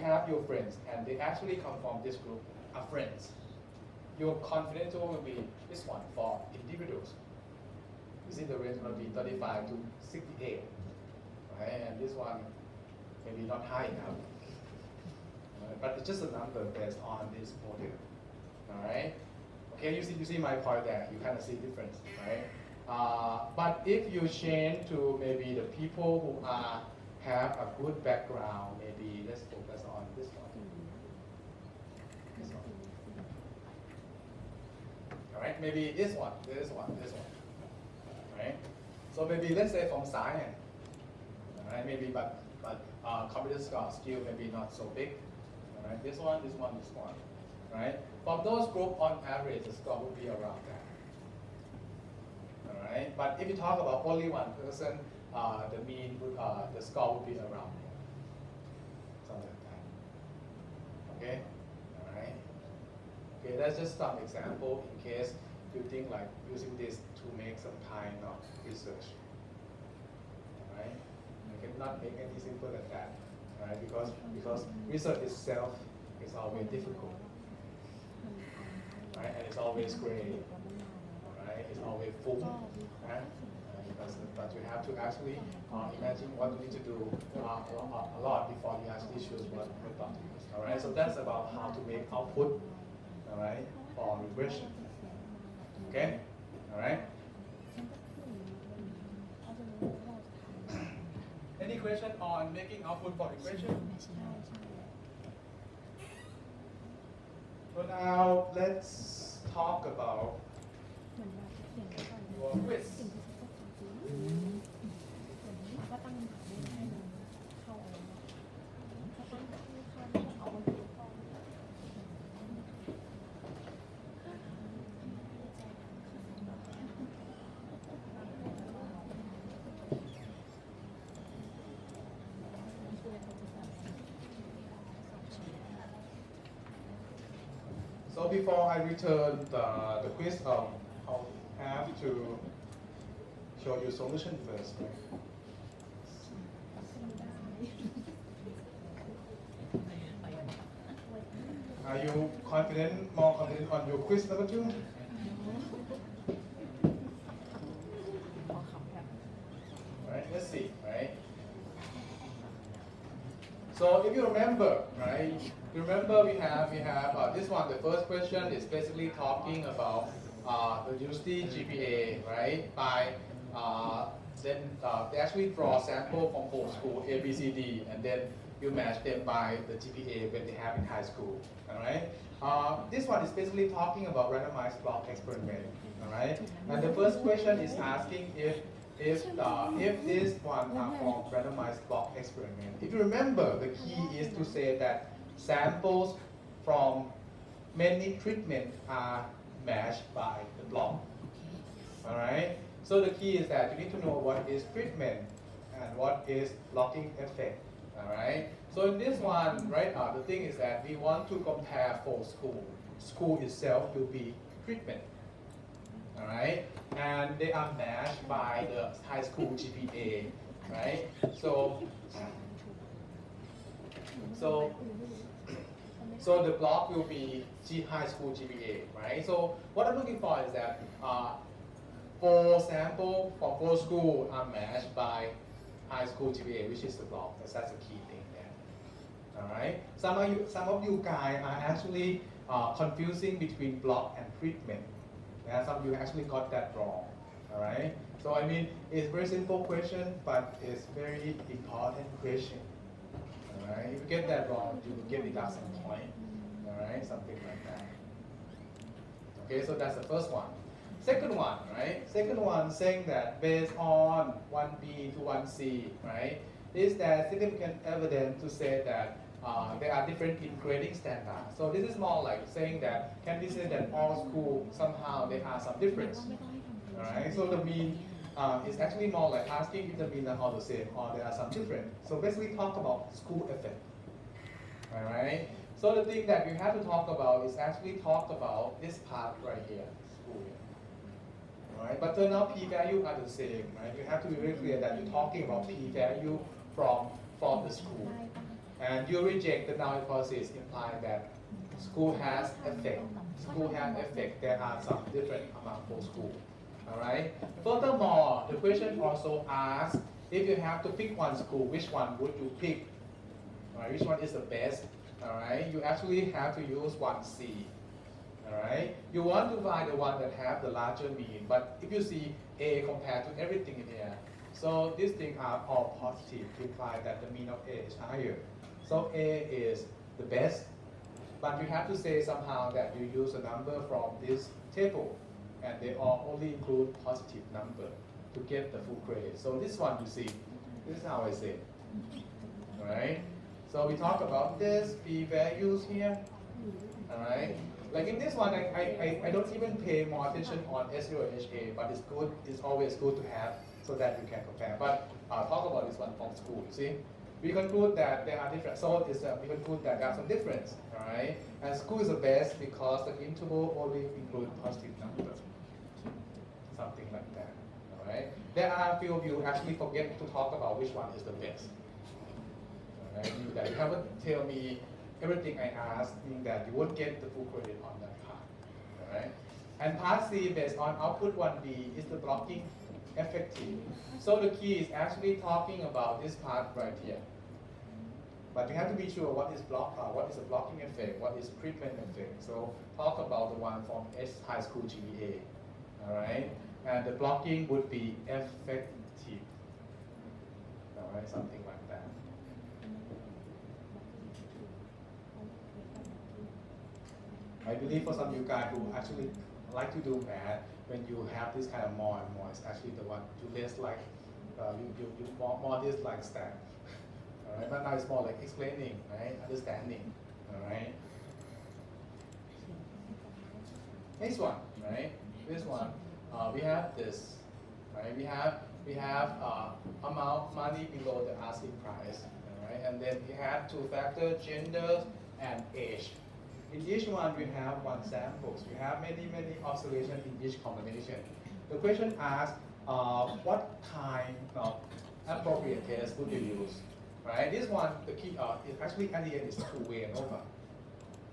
have your friends, and they actually come from this group of friends. Your confidence interval will be this one for individuals. You see the range will be 35 to 68, right? And this one maybe not high enough, but it's just a number based on this model. All right. Okay. You see my point there. You kind of see difference, right? But if you change to maybe the people who have a good background, maybe let's focus on this one. All right, maybe this one. Right? So maybe let's say from science. All right, maybe but computer skill maybe not so big. All right, this one. Right? From those group on average, the score would be around that. All right, but if you talk about only one person, the mean would, the score would be around here. Something like that. Okay? All right. Okay, that's just some example in case you think like using this to make some kind of research. All right? You cannot make any simpler than that. All right? Because research itself is always difficult. Right? And it's always gray. Right? It's always full. Right? But you have to actually imagine what you need to do a lot before you actually choose what method to use. All right, so that's about how to make output. All right, for regression. Okay, all right. question on making output for equation? ใช่ใช่ So now let's talk about เหมือนแบบเขียนไว้ก่อน your quiz. สิ่งที่เขาต้องการคือเหมือนว่าตั้งคำถามไม่ได้มันเข้าอะไรเนาะถ้าตั้งค่าที่เอามาดูก่อน So before I return the quiz, I'll have to show you solution first. Right? Are you confident, more confident on your quiz number 2? Right, let's see, right? So if you remember, right, we have this one. The first question is basically talking about the university GPA, right? By then they actually draw a sample from whole school A, B, C, D, and then you match them by the GPA when they have in high school, all right? This one is basically talking about randomized block experiment, all right? And the first question is asking if this one are from randomized block experiment. If you remember, the key is to say that samples from many treatments are matched by the block. All right. So the key is that you need to know what is treatment and what is blocking effect. All right. So in this one, right, the thing is that we want to compare for school. School itself will be treatment. All right, and they are matched by the high school GPA, right? So the block will be high school GPA, right? So what I'm looking for is that 4 samples from 4 schools are matched by high school GPA, which is the block. That's the key thing there. All right. Some of you guys are actually confusing between block and treatment. Yeah, some of you actually got that wrong. All right. So I mean, it's a very simple question, but it's very important question. All right. If you get that wrong, you will get without some point. All right, something like that. Okay, so that's the first one. Second one, right? Second one saying that based on 1B to 1C, right? Is there significant evidence to say that there are different in grading standards? So this is more like saying that, can we say that all schools somehow there are some difference? Alright, so the mean is actually more like asking if the mean are all the same or there are some different. So basically talk about school effect. Alright, so the thing that you have to talk about is actually talk about this part right here, school year. Alright, but turn out p-value are the same, right? You have to be very clear that you're talking about p-value from the school. And you reject the null hypothesis implying that school has effect. School has effect. There are some different among both schools. Alright? Furthermore, the question also asks if you have to pick one school, which one would you pick? Alright, which one is the best? Alright, you actually have to use 1C. Alright, you want to find the one that have the larger mean, but if you see A compared to everything in here, so these things are all positive to imply that the mean of A is higher. So A is the best, but you have to say somehow that you use a number from this table, and they all only include positive number to get the full grade. So this one you see, this is how I say it. Alright, so we talk about this p-values here. Alright. Like in this one, I don't even pay more attention on S0 or HA, but it's good. It's always good to have so that you can compare. But talk about this one from school. See, we conclude that there are different. So we conclude that there are some difference. All right, and school is the best because the interval only include positive numbers, something like that. All right. There are a few of you actually forget to talk about which one is the best. All right, you haven't tell me everything I asked, meaning that you won't get the full credit on that part. Alright? And part C based on output 1B is the blocking effective. So the key is actually talking about this part right here. But you have to be sure what is a blocking effect, what is treatment effect. So talk about the one from S high school GPA. Alright? And the blocking would be effective. Alright, something like that. believe for some of you guys who actually like to do math, when you have this kind of more and more, it's actually the one you less like, you more dislike stat. All right, but now it's more like explaining, right? Understanding, all right? Next one, right? This one, we have this, right? We have amount money below the asking price, all right? And then we have two factors, gender and age. In each one, we have one samples. We have many observations in each combination. The question asks, what kind of appropriate test would you use, right? This one, the key, is actually at the end is two-way and over,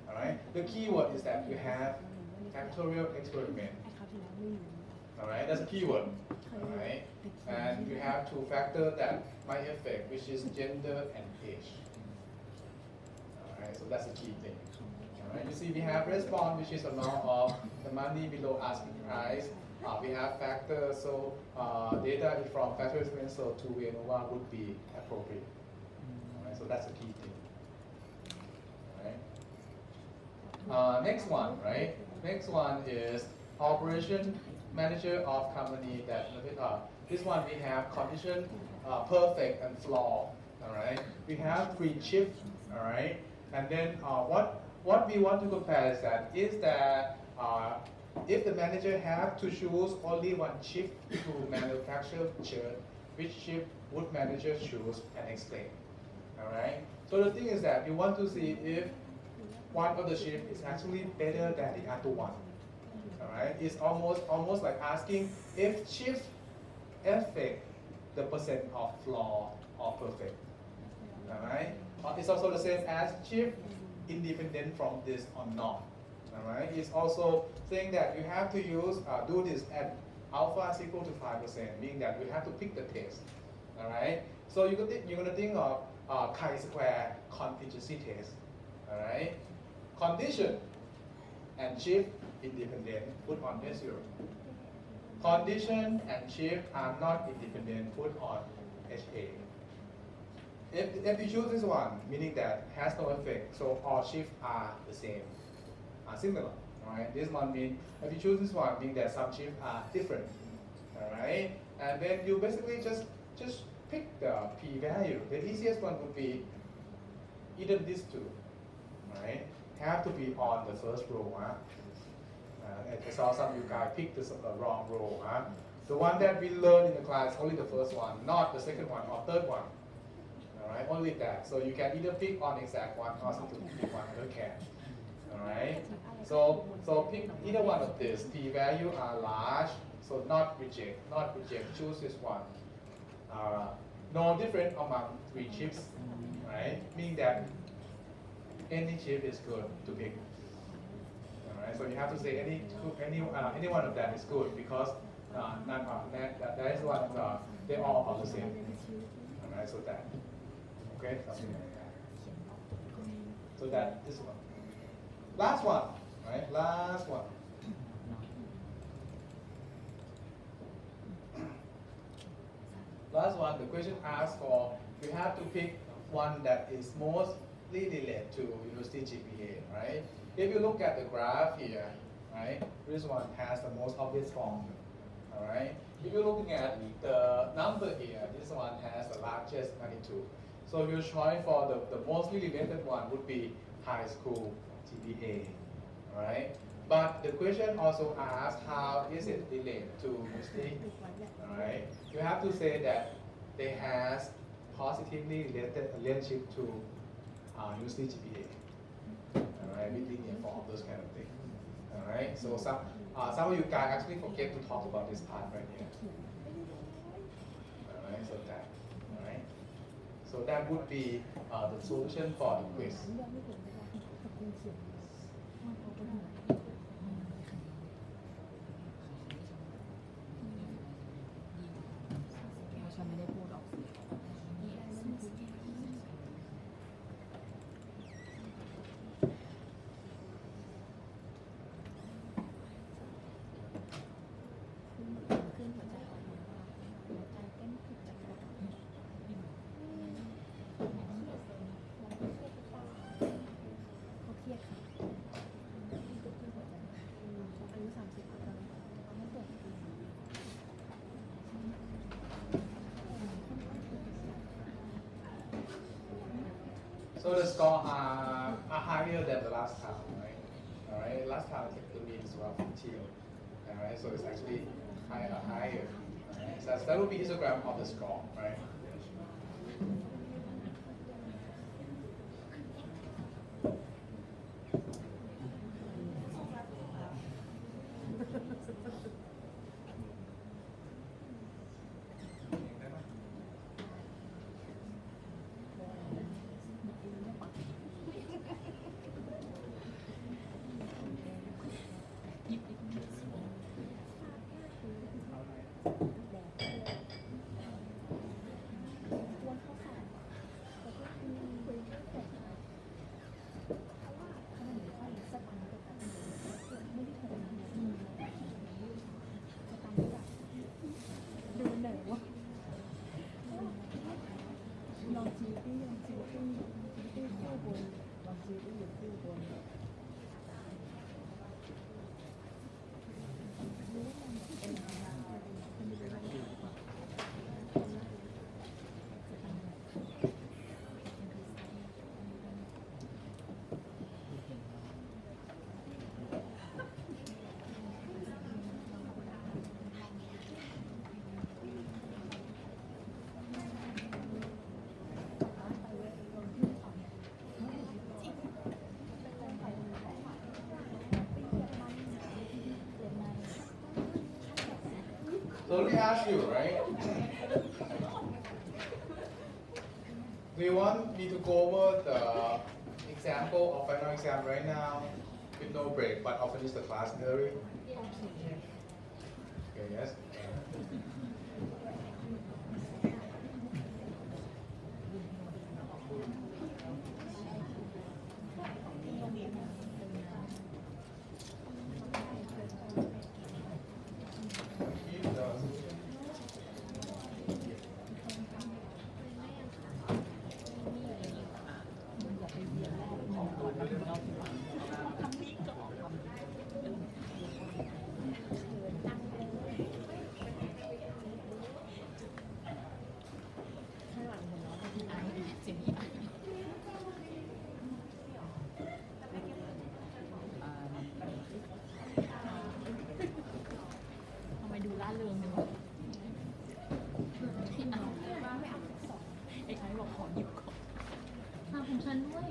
all right? The keyword is that you have factorial experiment, ไอ้คราวที่แล้วไม่รู้ all right? That's a keyword, all right? And you have two factors that might affect, which is gender and age, all right? So that's the key thing. All right, you see we have response, which is amount of the money below asking price. We have factor, so data is from factor experiment, so two-way ANOVA would be appropriate. All right, so that's the key thing. All right. Next one, right? Next one is operation manager of company that this one we have condition perfect and flaw. All right, we have three shifts. All right, and then what we want to compare is that if the manager have to choose only one shift to manufacture shirt, which shift would manager choose and explain? All right. So the thing is that you want to see if one of the shift is actually better than the other one. All right. It's almost like asking if shift affect the percent of flaw or perfect. All right. It's also the same as shift independent from this or not. All right. It's also saying that you have to use do this at alpha is equal to 5%, meaning that you have to pick the test. All right. So you're gonna think of chi-square contingency test. All right. Condition and shift independent put on S0. Condition and shift are not independent put on HA. If you choose this one, meaning that has no effect, so all shifts are the same, are similar. All right. This one means if you choose this one, meaning that some shifts are different. All right. And then you basically just pick the p-value. The easiest one would be either these two. Right. Have to be on the first row. I saw some of you guys pick the wrong row. The one that we learned in the class, only the first one, not the second one or third one. All right, only that. So you can either pick on exact one or pick one other can. All right. So pick either one of this. P-value are large, so not reject. Choose this one. No different among three chips. Right, meaning that any chip is good to pick. All right. So you have to say any one of them is good because that is one. They all are the same. All right. So that. Okay, something like that. So that this one. Last one, right? Last one. Last one, the question asks for, you have to pick one that is mostly related to university GPA, right? If you look at the graph here, right, this one has the most obvious form, all right? If you're looking at the number here, this one has the largest magnitude. So your choice for the most related one would be high school GPA, right? But the question also asks how is it related to university, all right? You have to say that they has positively related relationship to university GPA, all right? With linear form, those kind of things, all right? So some of you guys actually forget to talk about this part right here, all right? So that, all right? So that would be the solution for the quiz. ฉันไม่ได้พูดออกเสียง ขึ้นหัวใจออกมาว่าหัวใจเต้นผิดจังหวะเราเครียดหรือเปล่าเขาเครียดค่ะ So the score are higher than the last time, right? All right, last time the mean is around 15. All right, so it's actually higher. All right? So that would be histogram of the score, right? So let me ask you, right? Do you want me to go over the example of final exam right now with no break, but I'll finish the class early? Okay, yes.ทำไมดูร่าเริงจังวะไอ้ไอ้บอกขอหยิบก่อนของฉันด้วย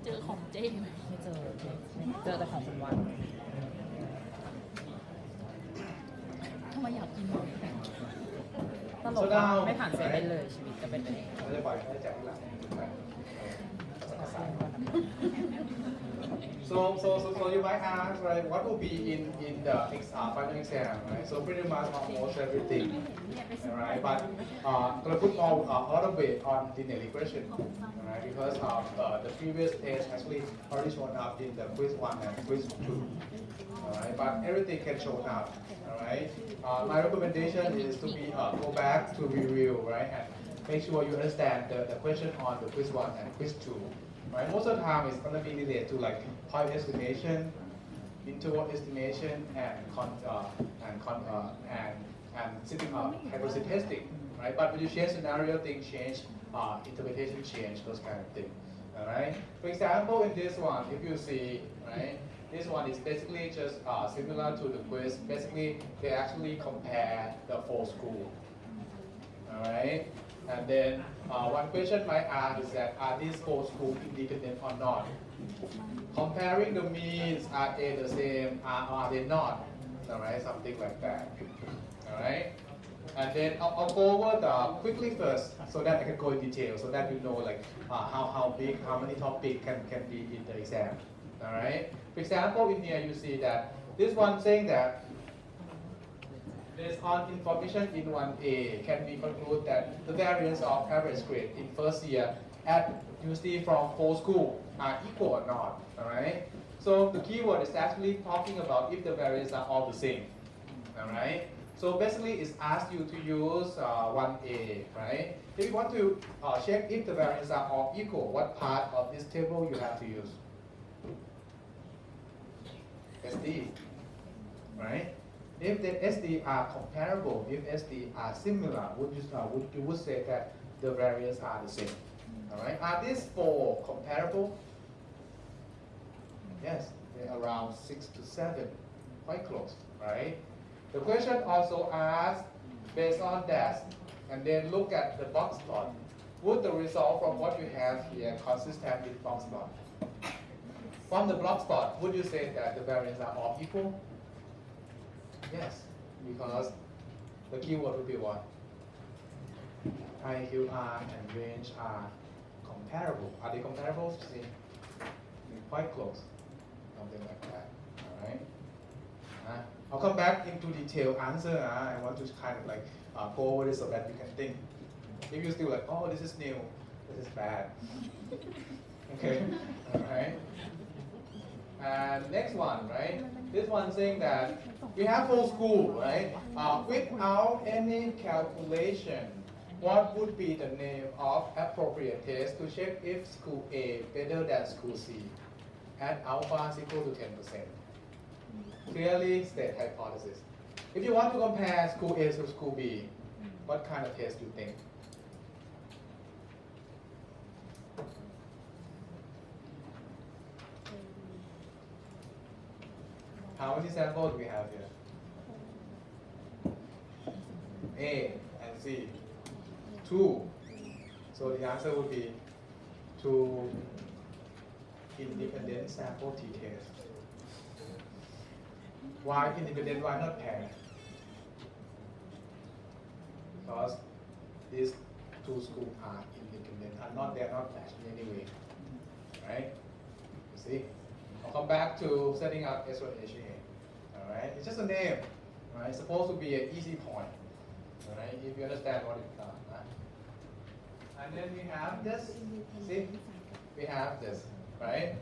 เจอของเจ๊ไหม ไม่เจอเจอแต่ของคุณวัน ทำไมอยากกินหมด ตลกมากไม่ผ่านเซเว่นเลยชีวิตจะเป็นแบบนี้ เราจะปล่อยให้แจกหลัง So you might ask, right, what will be in the final exam, right? So pretty much almost everything, right? But gonna put more a lot of weight on linear regression, right? Because the previous test actually already shown up in the quiz 1 and quiz 2, alright? But everything can show up, alright? My recommendation is to be go back to review, right? And make sure you understand the question on the quiz 1 and quiz 2. Right? Most of the time it's going to be related to like point estimation, interval estimation, and sitting hypothesis testing. Right? But when you change scenario, things change, interpretation change, those kind of things. All right. For example, in this one, if you see, right, this one is basically just similar to the quiz. Basically, they actually compare the four schools. All right. And then one question might ask is that are these four schools independent or not? Comparing the means, are they the same? Are they not? All right, something like that. All right. And then I'll go over the quickly first, so that I can go in detail, so that you know like how big, how many topics can be in the exam. All right. For example, in here you see that this one saying that based on information in 1A, can we conclude that the variance of average grade in first year at you see from four schools are equal or not. Alright? So the keyword is actually talking about if the variance are all the same. Alright? So basically it's asked you to use 1A, right? If you want to check if the variance are all equal, what part of this table you have to use? SD, right? If the SD are comparable, if SD are similar, you would say that the variance are the same. Alright? Are these four comparable? Yes, they're around 6 to 7, quite close, right? The question also asks based on that, and then look at the box plot. Would the result from what you have here consistent with box plot? From the box plot, would you say that the variance are all equal? Yes, because the keyword would be what? IQR and range are comparable. Are they comparable? See, quite close. Something like that. All right. I'll come back into detail answer. I want to kind of like go over this so that you can think. If you're still like, oh, this is new, this is bad. Okay. All right. And next one, right? This one saying that we have full school, right? Without any calculation, what would be the name of appropriate test to check if school A better than school C at alpha is equal to 10%? Clearly state hypothesis. If you want to compare school A to school B, what kind of test do you think? How many samples do we have here? A and C. 2. So the answer would be 2 independent sample t-tests. Why independent? Why not paired? Because these two schools are independent, they're not matched in any way. Right? You see? I'll come back to setting up S1 HA. Alright? It's just a name. Right? It's supposed to be an easy point. Alright? If you understand what it's done. Right? And then we have this. See? We have this. Right?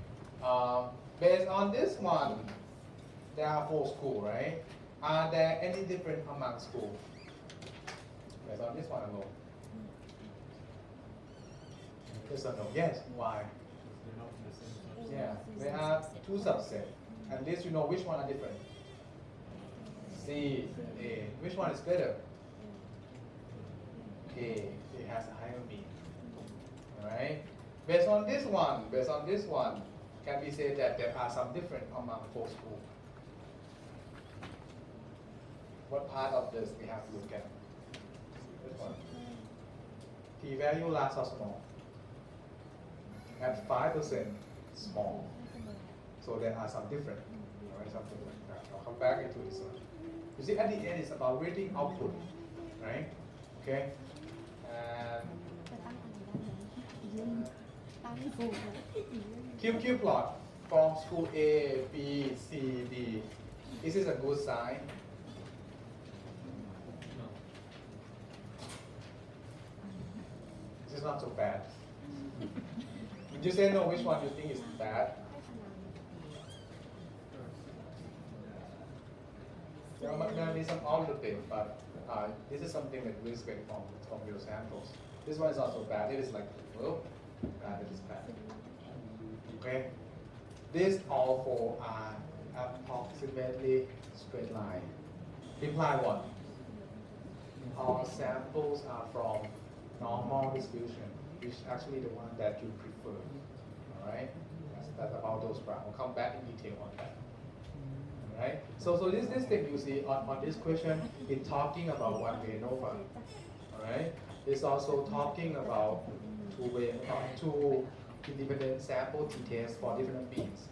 Based on this one, there are 4 schools, right? Are there any different among schools? Based on this one alone. Yes or no? Yes. Why? Yeah, there are 2 subsets. At least you know which one are different. C, A. Which one is better? A. It has a higher mean. Alright? Based on this one, can we say that there are some different among 4 schools? What part of this we have to look at? This one. P-value large or small? At 5%, small. So there are some different. Alright, something like that. I'll come back into this one. You see, at the end, it's about rating output, right? Okay. And QQ plot from school A, B, C, D. Is this a good sign? This is not so bad. Would you say no? Which one you think is bad? There might be some alternative, but this is something that we expect from your samples. This one is not so bad. It is like, well, bad, it is bad. Okay? These all 4 are approximately straight line. Imply what? All samples are from normal distribution, which is actually the one that you prefer. Alright? That's about those graphs. We'll come back in detail on that. Alright? So this thing you see on this question, it's talking about one-way ANOVA. Alright? It's also talking about two independent sample t-tests for different means.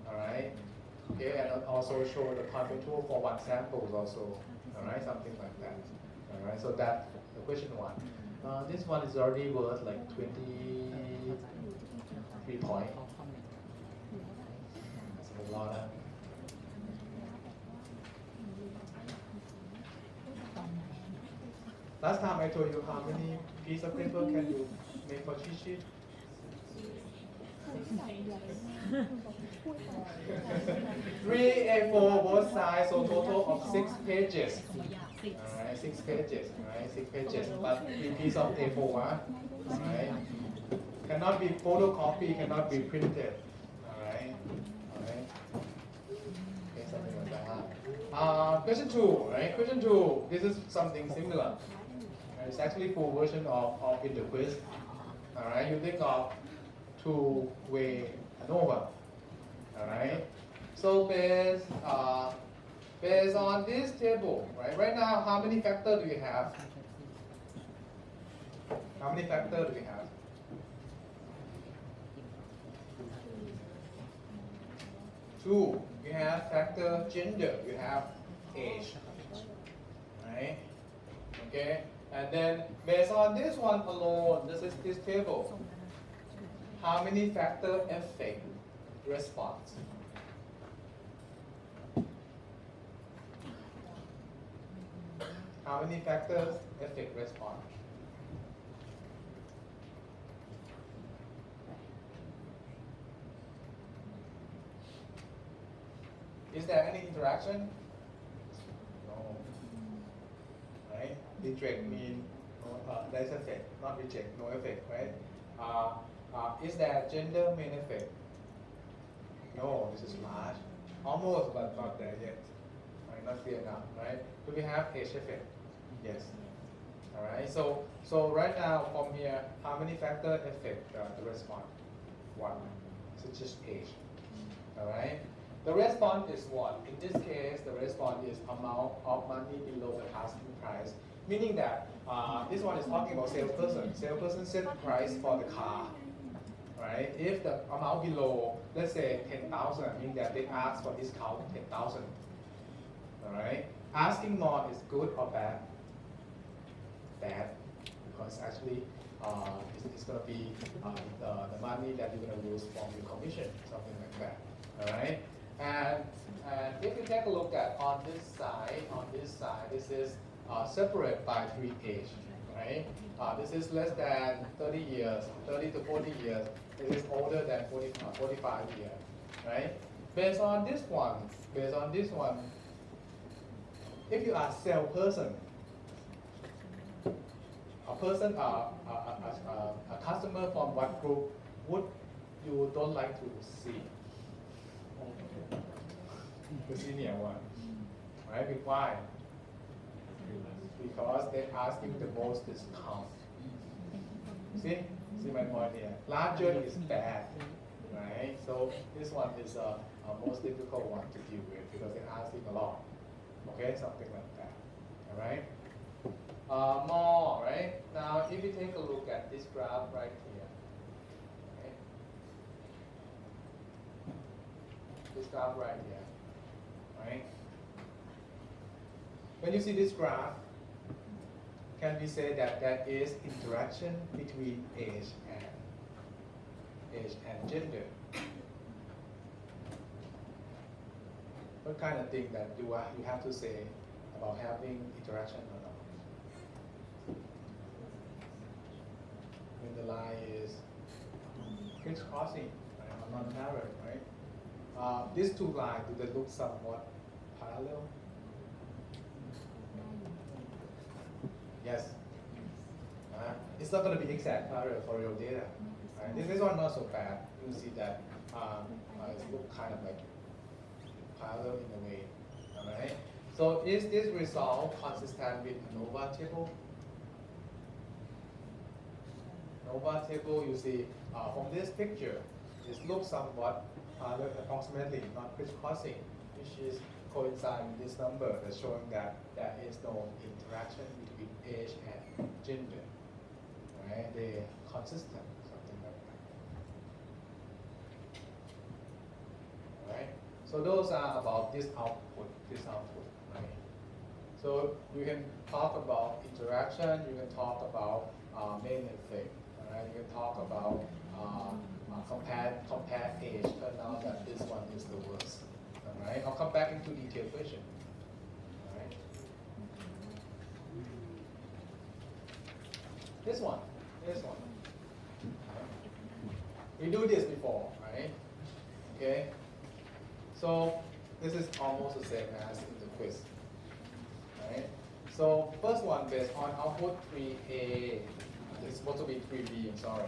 Alright? Okay, and also show the contour for one sample also. Alright, something like that. Alright, so that's the question 1. This one is already worth like 23 points. That's a lot. Last time I told you how many pieces of paper can you make for cheat sheet? 3 A4 both sides, so total of 6 pages. สมัยยากสิ Alright, 6 pages. Alright, 6 pages. But 3 pieces of A4, alright. Cannot be photocopy, cannot be printed. Alright, alright. Okay, something like that. Question 2, right? Question 2. This is something similar. It's actually full version of in the quiz. Alright, you think of two-way ANOVA. Alright. So based on this table, right? Right now, how many factors do you have? How many factors do we have? Two. You have factor gender. You have age. Right? Okay. And then based on this one alone, this table. How many factor affect response? How many factors affect response? Is there any interaction? No. Right? Reject mean there's effect, not reject, no effect, right? Is there gender main effect? No, this is large. Almost, but not there yet. Right? Not clear enough, right? Do we have age effect? Yes. All right. So right now from here, how many factors affect the response? One. So just age. All right. The response is what? In this case, the response is amount of money below the asking price, meaning that this one is talking about salesperson. Salesperson set the price for the car. Right? If the amount below, let's say 10,000, meaning that they ask for discount 10,000. All right? Asking more is good or bad? Bad, because actually it's going to be the money that you're going to lose from your commission, something like that. All right? And if you take a look at on this side, this is separated by 3 age. Right? This is less than 30 years, 30 to 40 years. This is older than 45 years. Right? Based on this one, if you are a salesperson, a customer from what group would you don't like to see? The senior one, right? Why? Because they're asking the most discount. See my point here. Larger is bad, right? So this one is a most difficult one to deal with because they're asking a lot. Okay, something like that. All right. More, right? Now, if you take a look at this graph right here, okay? This graph right here, right? When you see this graph, can we say that there is interaction between age and gender? What kind of thing that you have to say about having interaction or not? When the line is crisscrossing, right? Or non-parallel, right? These two lines, do they look somewhat parallel? Yes. It's not going to be exact parallel for your data. Right? This one not so bad. You see that it looks kind of like parallel in a way. Alright? So is this result consistent with ANOVA table? ANOVA table, you see from this picture, it looks somewhat approximately not crisscrossing, which is coincide with this number that's showing that there is no interaction between age and gender. Right? They're consistent, something like that. Alright? So those are about this output, right? So you can talk about interaction, you can talk about main effect, right? You can talk about compare age. Turns out that this one is the worst. Alright? I'll come back into detailed question. Alright? This one. We do this before, right? Okay. So this is almost the same as in the quiz, right? So first one based on output 3A, it's supposed to be 3B, I'm sorry,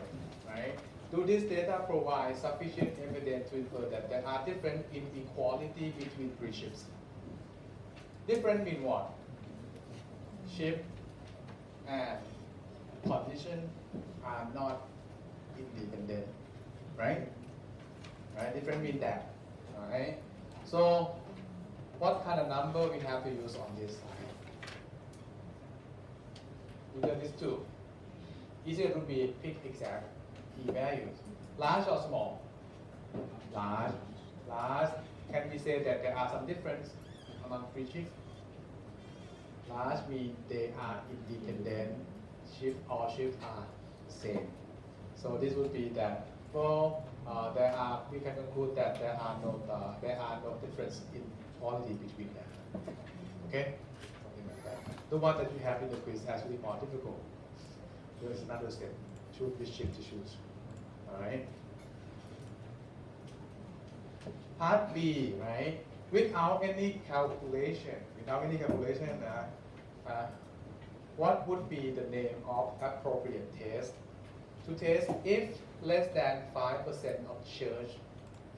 right? Do this data provide sufficient evidence to infer that there are different inequality between three chips? Different mean what? Chip and condition are not independent, right? Right? Different mean that, alright? So what kind of number we have to use on this side? Either these two. Easier would be pick exact p-values. Large or small? Large. Large. Can we say that there are some difference among three chips? Large means they are independent. Chip or chips are same. So this would be that. Well, we can conclude that there are no difference in quality between them. Okay, something like that. The one that you have in the quiz is actually more difficult. There is another step. Choose which chip to choose. All right. Part B, right? Without any calculation, what would be the name of appropriate test? To test if less than 5% of charge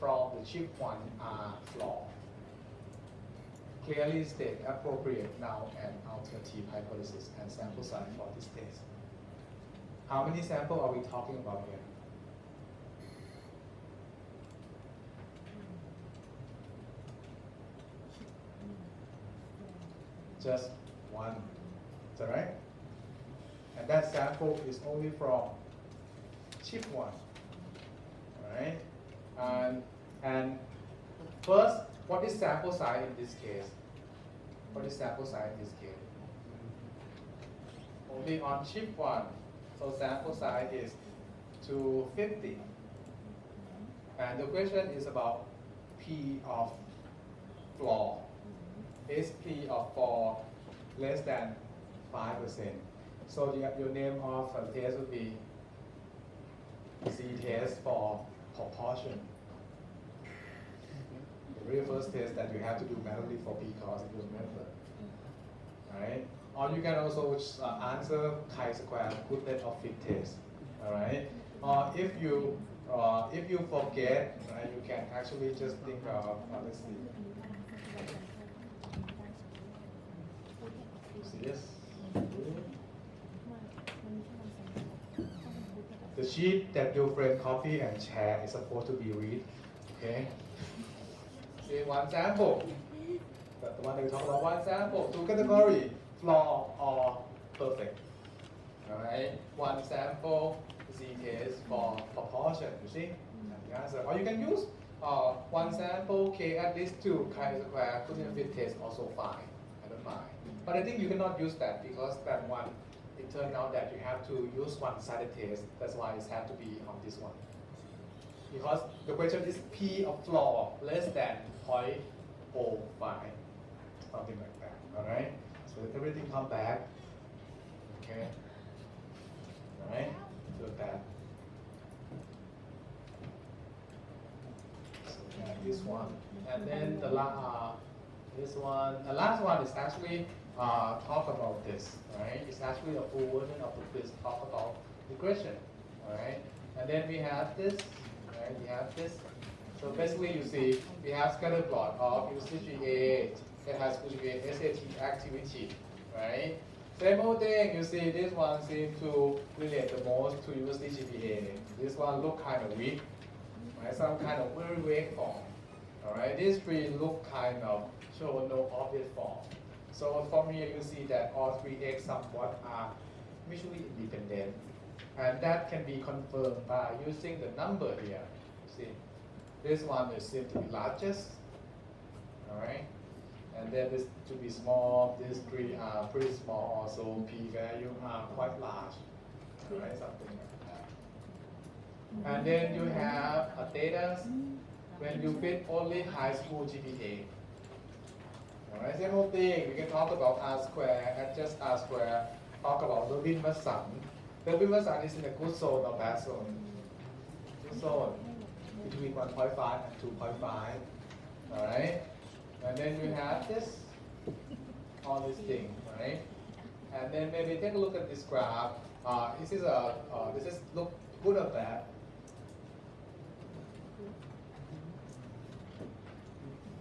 from the chip 1 are flawed. Clearly state appropriate noun and alternative hypothesis and sample size for this test. How many samples are we talking about here? Just one. Is that right? And that sample is only from chip 1. Alright? And first, what is sample size in this case? Only on chip 1. So sample size is 250. And the question is about P of flaw. Is P of flaw less than 5%? So your name of the test would be Z test for proportion. The very first test that you have to do manually for P-cost, if you remember. Alright? Or you can also answer chi-square goodness of fit test. Alright? Or if you forget, right, you can actually just think of, let's see. See this? The sheet that your friend copy and share is supposed to be read. Okay? See one sample. That's the one that we talk about. One sample. Two category. Flaw or perfect. Alright? One sample Z test for proportion. You see? And the answer. Or you can use one sample K at least two chi-square goodness fit test also fine. I don't mind. But I think you cannot use that because that one, it turned out that you have to use one-sided test. That's why it has to be on this one. Because the question is P of flaw less than 0.05. Something like that. Alright? So let everything come back. Okay. Alright? Do that. So yeah, this one. And then the this one, the last one is actually talk about this, right? It's actually a full version of the quiz talk about regression, alright? And then we have this, right? We have this. So basically, you see, we have scatter plot of UCGA that has UCGA SAT activity, right? Same old thing, you see, this one seems to relate the most to UCGA. This one look kind of weak, right? Some kind of very weak form, alright? These three look kind of show no obvious form. So from here you see that all three X somewhat are mutually independent. And that can be confirmed by using the number here. See, this one is seems to be largest. Alright? And then this to be small, these three are pretty small also, p-value are quite large. Alright, something like that. And then you have a data when you fit only high school GPA. Alright, same thing. We can talk about R square, adjust R square, talk about Levin Masson, The Vimasan is in a good zone or bad zone. Good zone between 1.5 and 2.5. Alright? And then you have this, all these things, right? And then maybe take a look at this graph. This is look good or bad?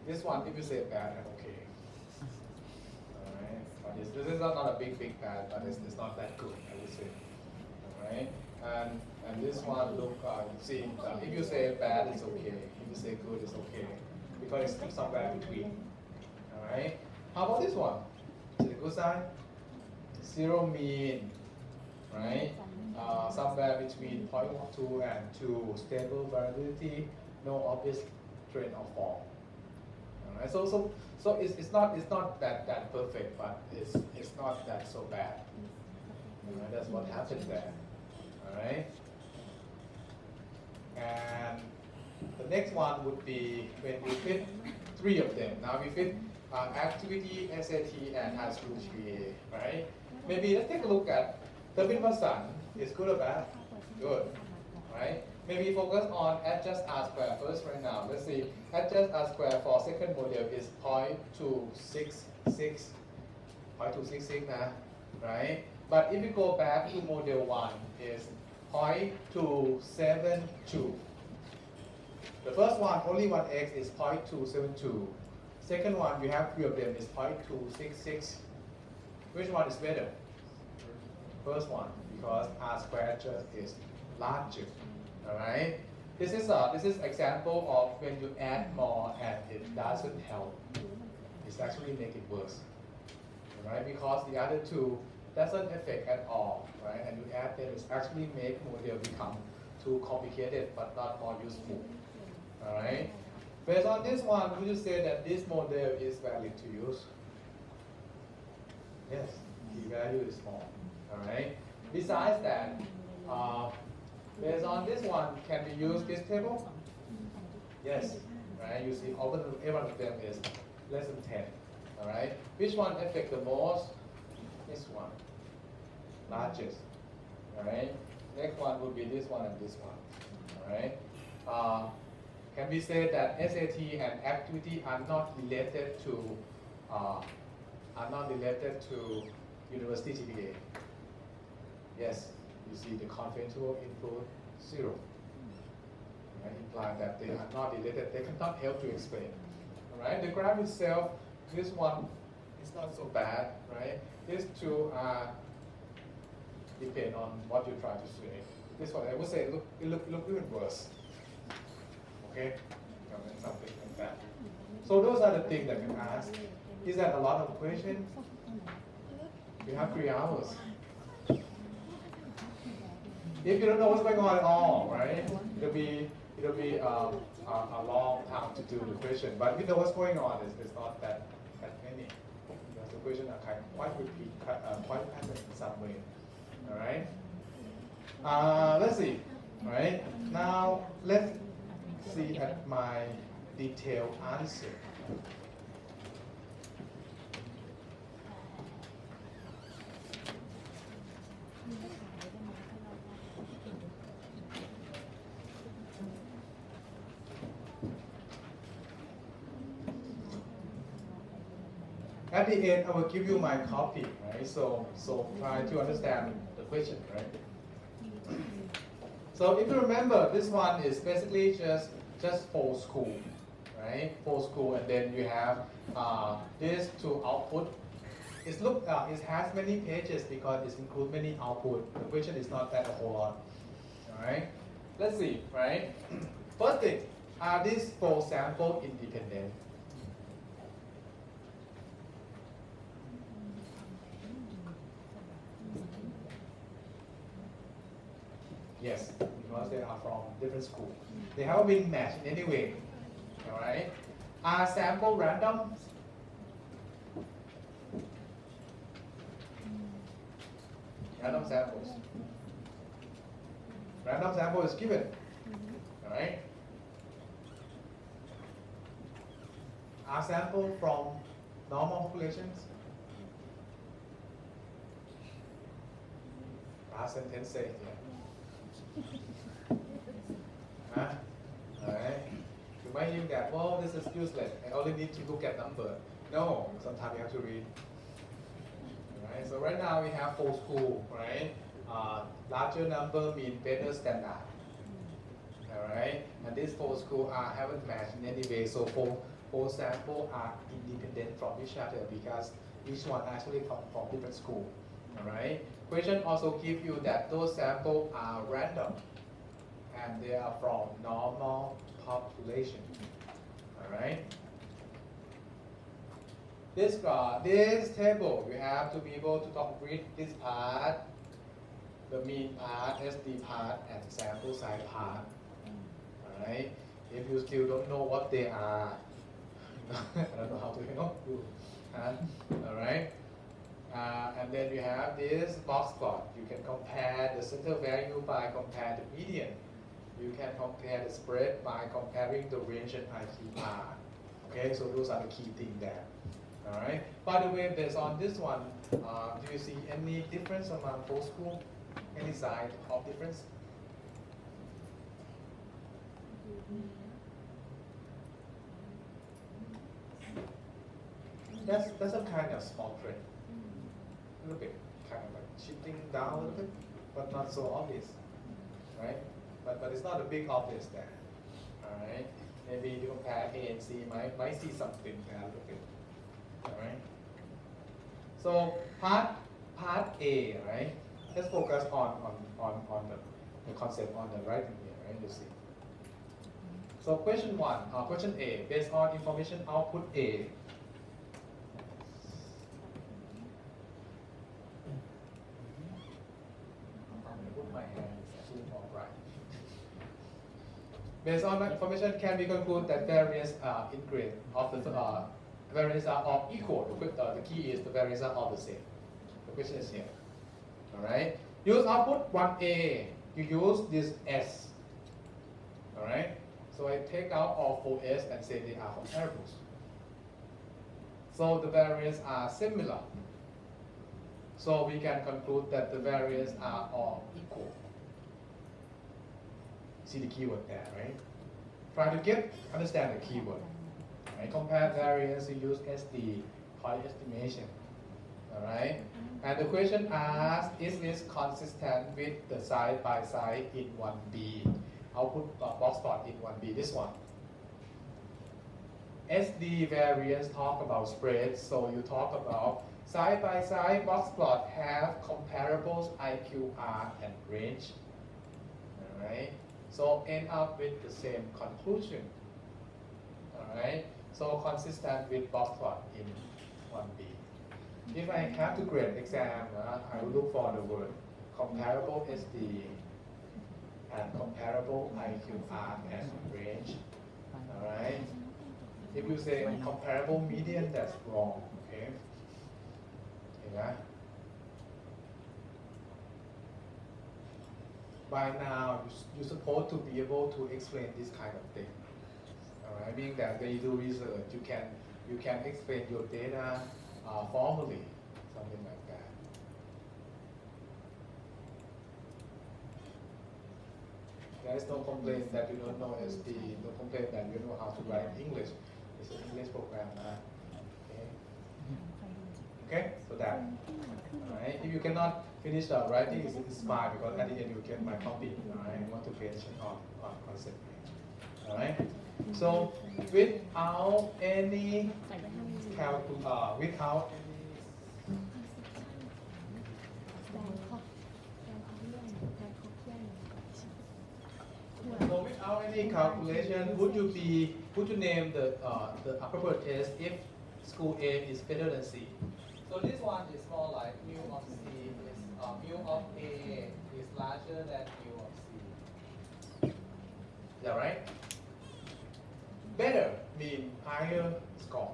This one, if you say bad, I'm okay. Alright? But this is not a big bad, but it's not that good, I would say. Alright? And this one, look, see, if you say bad, it's okay. If you say good, it's okay. Because it's somewhere between. Alright? How about this one? Is it a good sign? Zero mean, right? Somewhere between 0.2 and 2, stable variability, no obvious trend or fall. Alright, so it's not that perfect, but it's not that so bad. Alright, that's what happens there. Alright, and the next one would be when we fit 3 of them. Now we fit activity, SAT, and high school GPA. Right? Maybe let's take a look at the Vimasan. Is good or bad? Good. Right? Maybe focus on adjust R square first right now. Let's see. Adjust R square for second model is 0.266. 0.266 na, right? But if you go back to model 1 is 0.272. The first one, only one x is 0.272. Second one, we have 3 of them is 0.266. Which one is better? First one, because R squared just is larger. Alright? This is example of when you add more and it doesn't help. It's actually make it worse. Right? Because the other 2 doesn't affect at all. Right? And you add them, it's actually make model become too complicated but not more useful. Alright? Based on this one, would you say that this model is valid to use? Yes, the value is small. Alright. Besides that, based on this one, can we use this table? Yes. Right. You see, every one of them is less than 10. Alright. Which one affect the most? This one, largest. Alright. Next one would be this one and this one. Alright. Can we say that SAT and activity are not related to university GPA? Yes, you see the confidence interval input 0. Right? Imply that they are not related. They cannot help to explain. All right. The graph itself, this one is not so bad, right? These 2 are depend on what you try to say. This one I would say look even worse. Okay, something like that. So those are the things that you can ask. Is that a lot of questions? We have 3 hours. If you don't know what's going on at all, right? It'll be a long time to do the question. But if you know what's going on, it's not that many. Because the questions are quite repeat, quite pattern in some way. All right. Let's see. All right. Now let's see at my detailed answer. At the end, I will give you my copy, right? So try to understand the question, right? So if you remember, this one is basically just for school, right? For school, and then you have this to output. It has many pages because it includes many output. The question is not that a whole lot, all right? Let's see, right? First thing, are these 4 sample independent? Yes, because they are from different schools. They haven't been matched in any way. All right. Are sample random? Random samples. Random sample is given. All right. Are sample from normal populations? past sentence say here? Huh? Alright? You might think that, well, this is useless. I only need to look at number. No, sometimes you have to read. Alright, so right now we have full school, right? Larger number mean better standard. Alright, and these four schools haven't matched in any way, so four samples are independent from each other because each one actually come from different school. Alright, question also give you that those samples are random and they are from normal population. Alright. This table, you have to be able to read this part, the mean part, SD part, and sample size part. Alright. If you still don't know what they are, I don't know how to help you. Alright. And then you have this box plot. You can compare the center value by compare the median. You can compare the spread by comparing the range and IQR. Okay, so those are the key things there. Alright. By the way, based on this one, do you see any difference among both schools? Any sign of difference? That's a kind of small trend. A little bit, kind of like shifting down a little bit, but not so obvious, right? But it's not a big obvious there. Alright. Maybe if you compare A and C, might see something there a little bit. Alright. So part A, right? Let's focus on the concept on the right here, right? You see. So question A, based on information output A. I'm going to put my hand zoom on right. Based on that information, can we conclude that variance in grade of the variance are all equal? The key is the variance are all the same. The question is here. Alright. Use output 1A. You use this S. Alright. So I take out all 4S and say they are comparables. So the variance are similar. So we can conclude that the variance are all equal. See the keyword there, right? Try to understand the keyword. Right? Compare variance, you use SD, point estimation. Alright? And the question asks, is this consistent with the side by side in 1B? I'll put box plot in 1B, this one. SD variance talk about spreads, so you talk about side by side box plot have comparables IQR and range. Alright? So end up with the same conclusion. Alright? So consistent with box plot in 1B. If I have to grade exam, I will look for the word comparable SD and comparable IQR and range. Alright? If you say comparable median, that's wrong. Okay? Okay. By now, you're supposed to be able to explain this kind of thing. Alright? Meaning that when you do research, you can explain your data formally, something like that. There is no complaint that you don't know SD, no complaint that you know how to write English. It's an English program. Okay, so that. Alright, if you cannot finish the writing, it's fine because at the end you get my copy. Alright, I want to pay attention on concept. Alright, so without any without So without any calculation, would you name the appropriate test if school A is better than C? So this one is more like mu of C is mu of A is larger than mu of C. Is that right? Better mean higher score,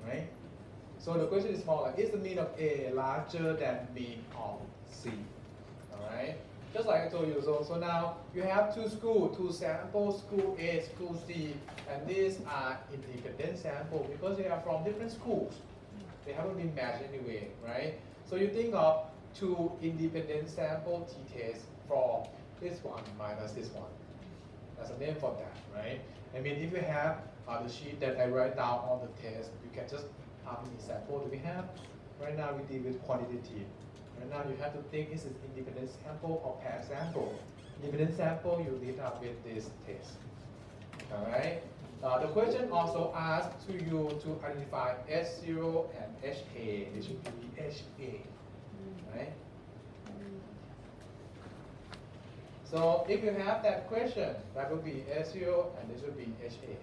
right? So the question is more like, is the mean of A larger than mean of C? All right. Just like I told you, so now you have two samples, school A, school C, and these are independent samples because they are from different schools. They haven't been matched anyway, right? So you think of two independent sample t-tests from this one minus this one. That's a name for that, right? I mean, if you have the sheet that I write down all the tests, you can just, how many samples do we have? Right now we deal with quantitative. Right now you have to think, is it independent sample or pair sample? Independent sample, you lead up with this test. All right. The question also asks to you to identify S0 and HA. It should be HA, right? So if you have that question, that will be S0 and this will be HA.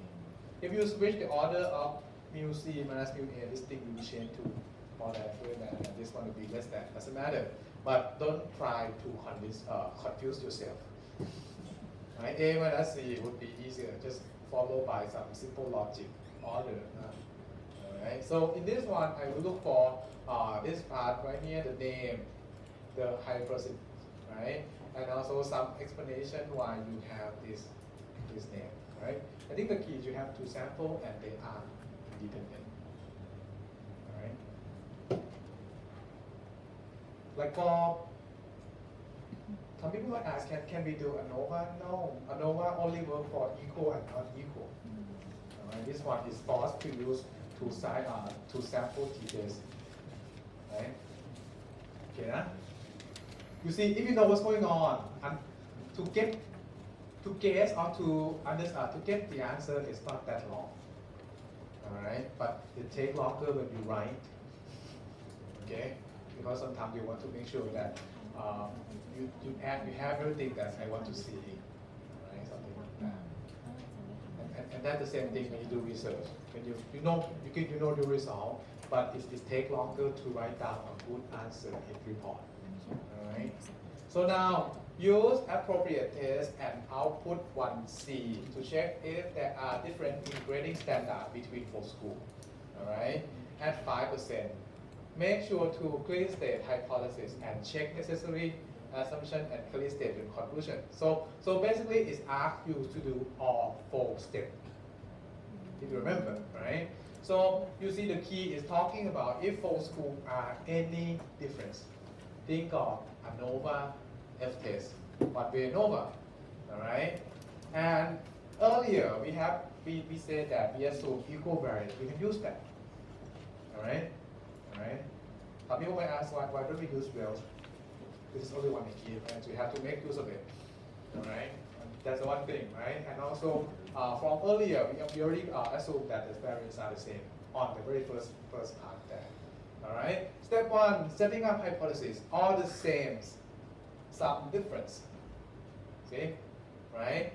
If you switch the order of mu C minus mu A, this thing will be changed to more than, greater than, and this one will be less than. Doesn't matter. But don't try to confuse yourself. Right? A minus C would be easier, just followed by some simple logic order. Alright, so in this one, I will look for this part right here, the name, the hypothesis, right? And also some explanation why you have this name, right? I think the key is you have to sample and they are independent. Alright? Like for some people might ask, can we do ANOVA? No, ANOVA only work for equal and not equal. Alright, this one is forced to use two sample t-tests. Right? Okay, nah? You see, if you know what's going on, and to guess or to get the answer is not that long. Alright, but it takes longer when you write. Okay, because sometimes you want to make sure that you have everything that I want to see, right? Something like that. And that's the same thing when you do research. When you know the result, but it takes longer to write down a good answer in report. All right. So now use appropriate test and output 1C to check if there are different in grading standard between both schools. All right. At 5%. Make sure to clearly state hypothesis and check necessary assumption and clearly state your conclusion. So basically it's asked you to do all 4 steps. If you remember, right? So you see the key is talking about if 4 schools are any difference. Think of ANOVA F-test, what we ANOVA, all right? And earlier we said that we assume equal variance. We can use that, all right? Right? Some people might ask why don't we use Wells? This is only one key, right? So you have to make use of it. Alright? That's one thing, right? And also from earlier we already assumed that the variance are the same on the very first part there. Alright? Step 1, setting up hypothesis, all the same, some difference. See? Right?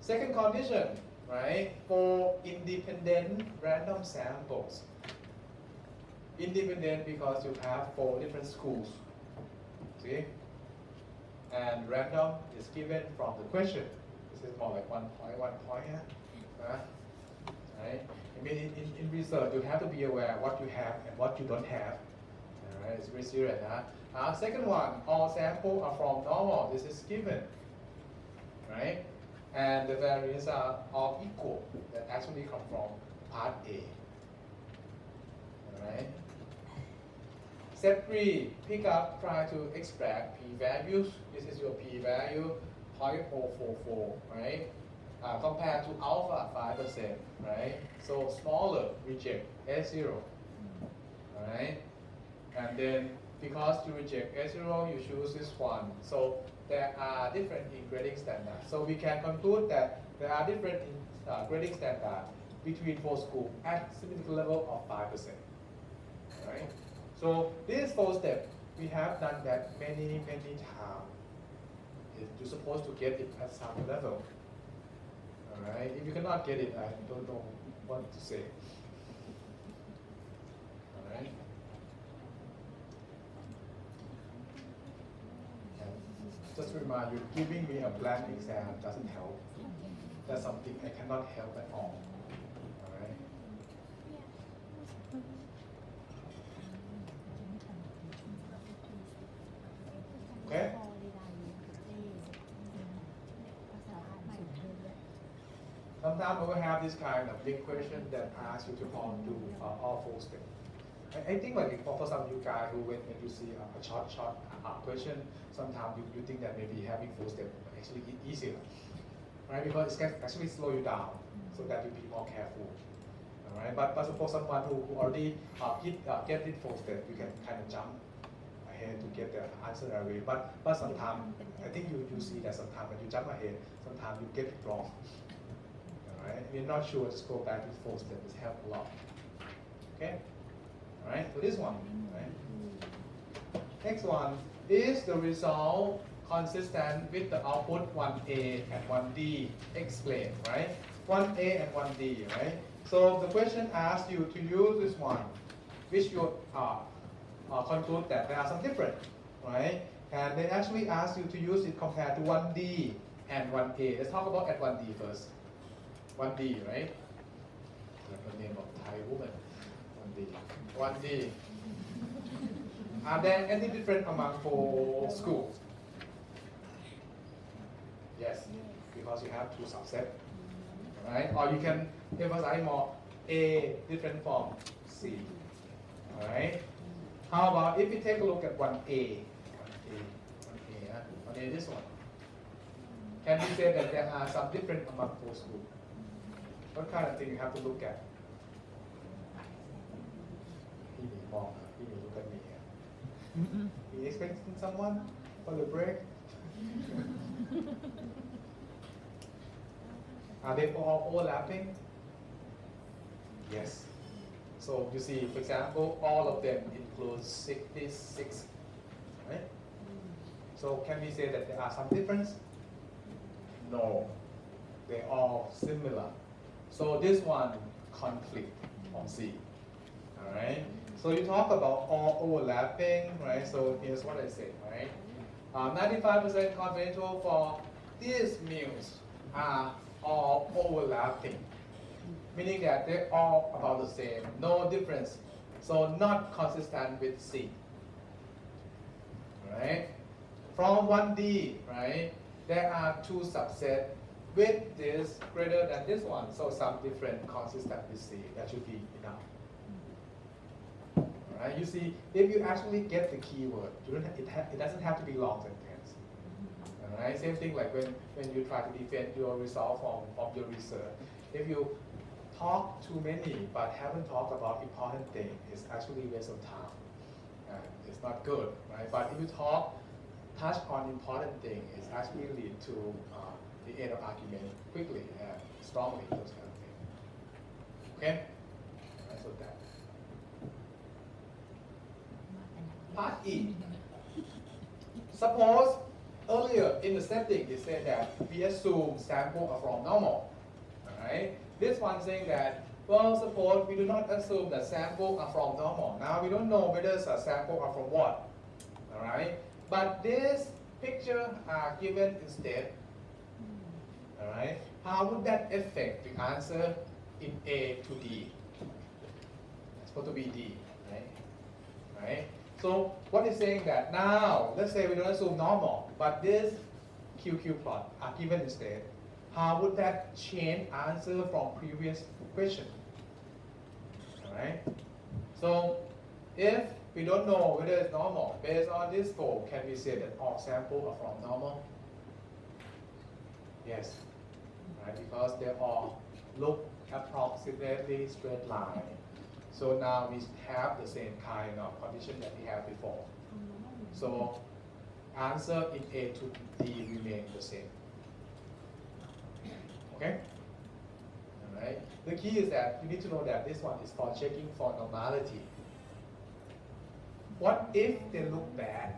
Second condition, right? For independent random samples. Independent because you have 4 different schools. See? And random is given from the question. This is more like 1 point here. Right? I mean, in research, you have to be aware what you have and what you don't have. Alright, it's very serious. Second one, all samples are from normal. This is given. Right? And the variance are all equal. That actually come from part A. Alright? Step 3, pick up, try to extract p-values. This is your p-value, 0.044, right? Compared to alpha 5%, right? So smaller, reject S0, alright? And then because you reject S0, you choose this one. So there are different in grading standards. So we can conclude that there are different in grading standards between 4 schools at significant level of 5%, right? So this 4 steps, we have done that many times. You're supposed to get it at some level. Alright, if you cannot get it, I don't know what to say. Alright. Just remind you, giving me a blank exam doesn't help. That's something I cannot help at all. Alright. Okay? Sometimes we will have this kind of big question that asks you to do all 4 steps. I think like for some of you guys who when you see a short question, sometimes you think that maybe having full step actually easier, right? Because it can actually slow you down so that you be more careful. All right, but for someone who already get it full step, you can kind of jump ahead to get the answer away. But sometimes I think you see that sometimes when you jump ahead, sometimes you get it wrong. All right, if you're not sure, just go back to full step. It helps a lot. Okay. All right. So this one. Right? Next one is the result consistent with the output 1A and 1D. Explain. Right. 1A and 1D. Right. So the question asks you to use this one, which you conclude that there are some different, right? And they actually ask you to use it compared to 1D and 1A. Let's talk about at 1D first. 1D, right? Like the name of Thai woman. 1D. 1D. Are there any different among four schools? Yes, because you have two subsets. Right? Or you can emphasize more A different from C. Alright? How about if we take a look at 1A? 1A, this one. Can we say that there are some different among four schools? What kind of thing you have to look at? He may mong, he may look at me. He expecting someone for the break? Are they all overlapping? Yes. So you see, for example, all of them include 66, right? So can we say that there are some difference? No, they're all similar. So this one conflict on C, all right? So you talk about all overlapping, right? So here's what I said, right? 95% confidence interval for these meals are all overlapping, meaning that they're all about the same, no difference. So not consistent with C. Right? From 1D, right, there are two subsets with this greater than this one, so some different consistent with C. That should be enough. Alright, you see, if you actually get the keyword, it doesn't have to be long sentence. Alright, same thing like when you try to defend your result from your research. If you talk too many but haven't talked about important things, it's actually a waste of time. It's not good, right? But if you touch on important things, it's actually lead to the end of argument quickly and strongly, those kind of things. Okay? Right, so that. Part E. Suppose earlier in the setting, it said that we assume sample are from normal. Alright? This one saying that, well, suppose we do not assume that sample are from normal. Now we don't know whether a sample are from what. Alright? But this picture are given instead. Alright? How would that affect the answer in A to D? It's supposed to be D, right? Right? So what is saying that now, let's say we don't assume normal, but this QQ plot are given instead. How would that change answer from previous question? Alright? So if we don't know whether it's normal, based on this four, can we say that all samples are from normal? Yes. Right? Because they all look approximately straight line. So now we have the same kind of condition that we had before. So answer in A to D remain the same. Okay? Alright. The key is that you need to know that this one is for checking for normality. What if they look bad?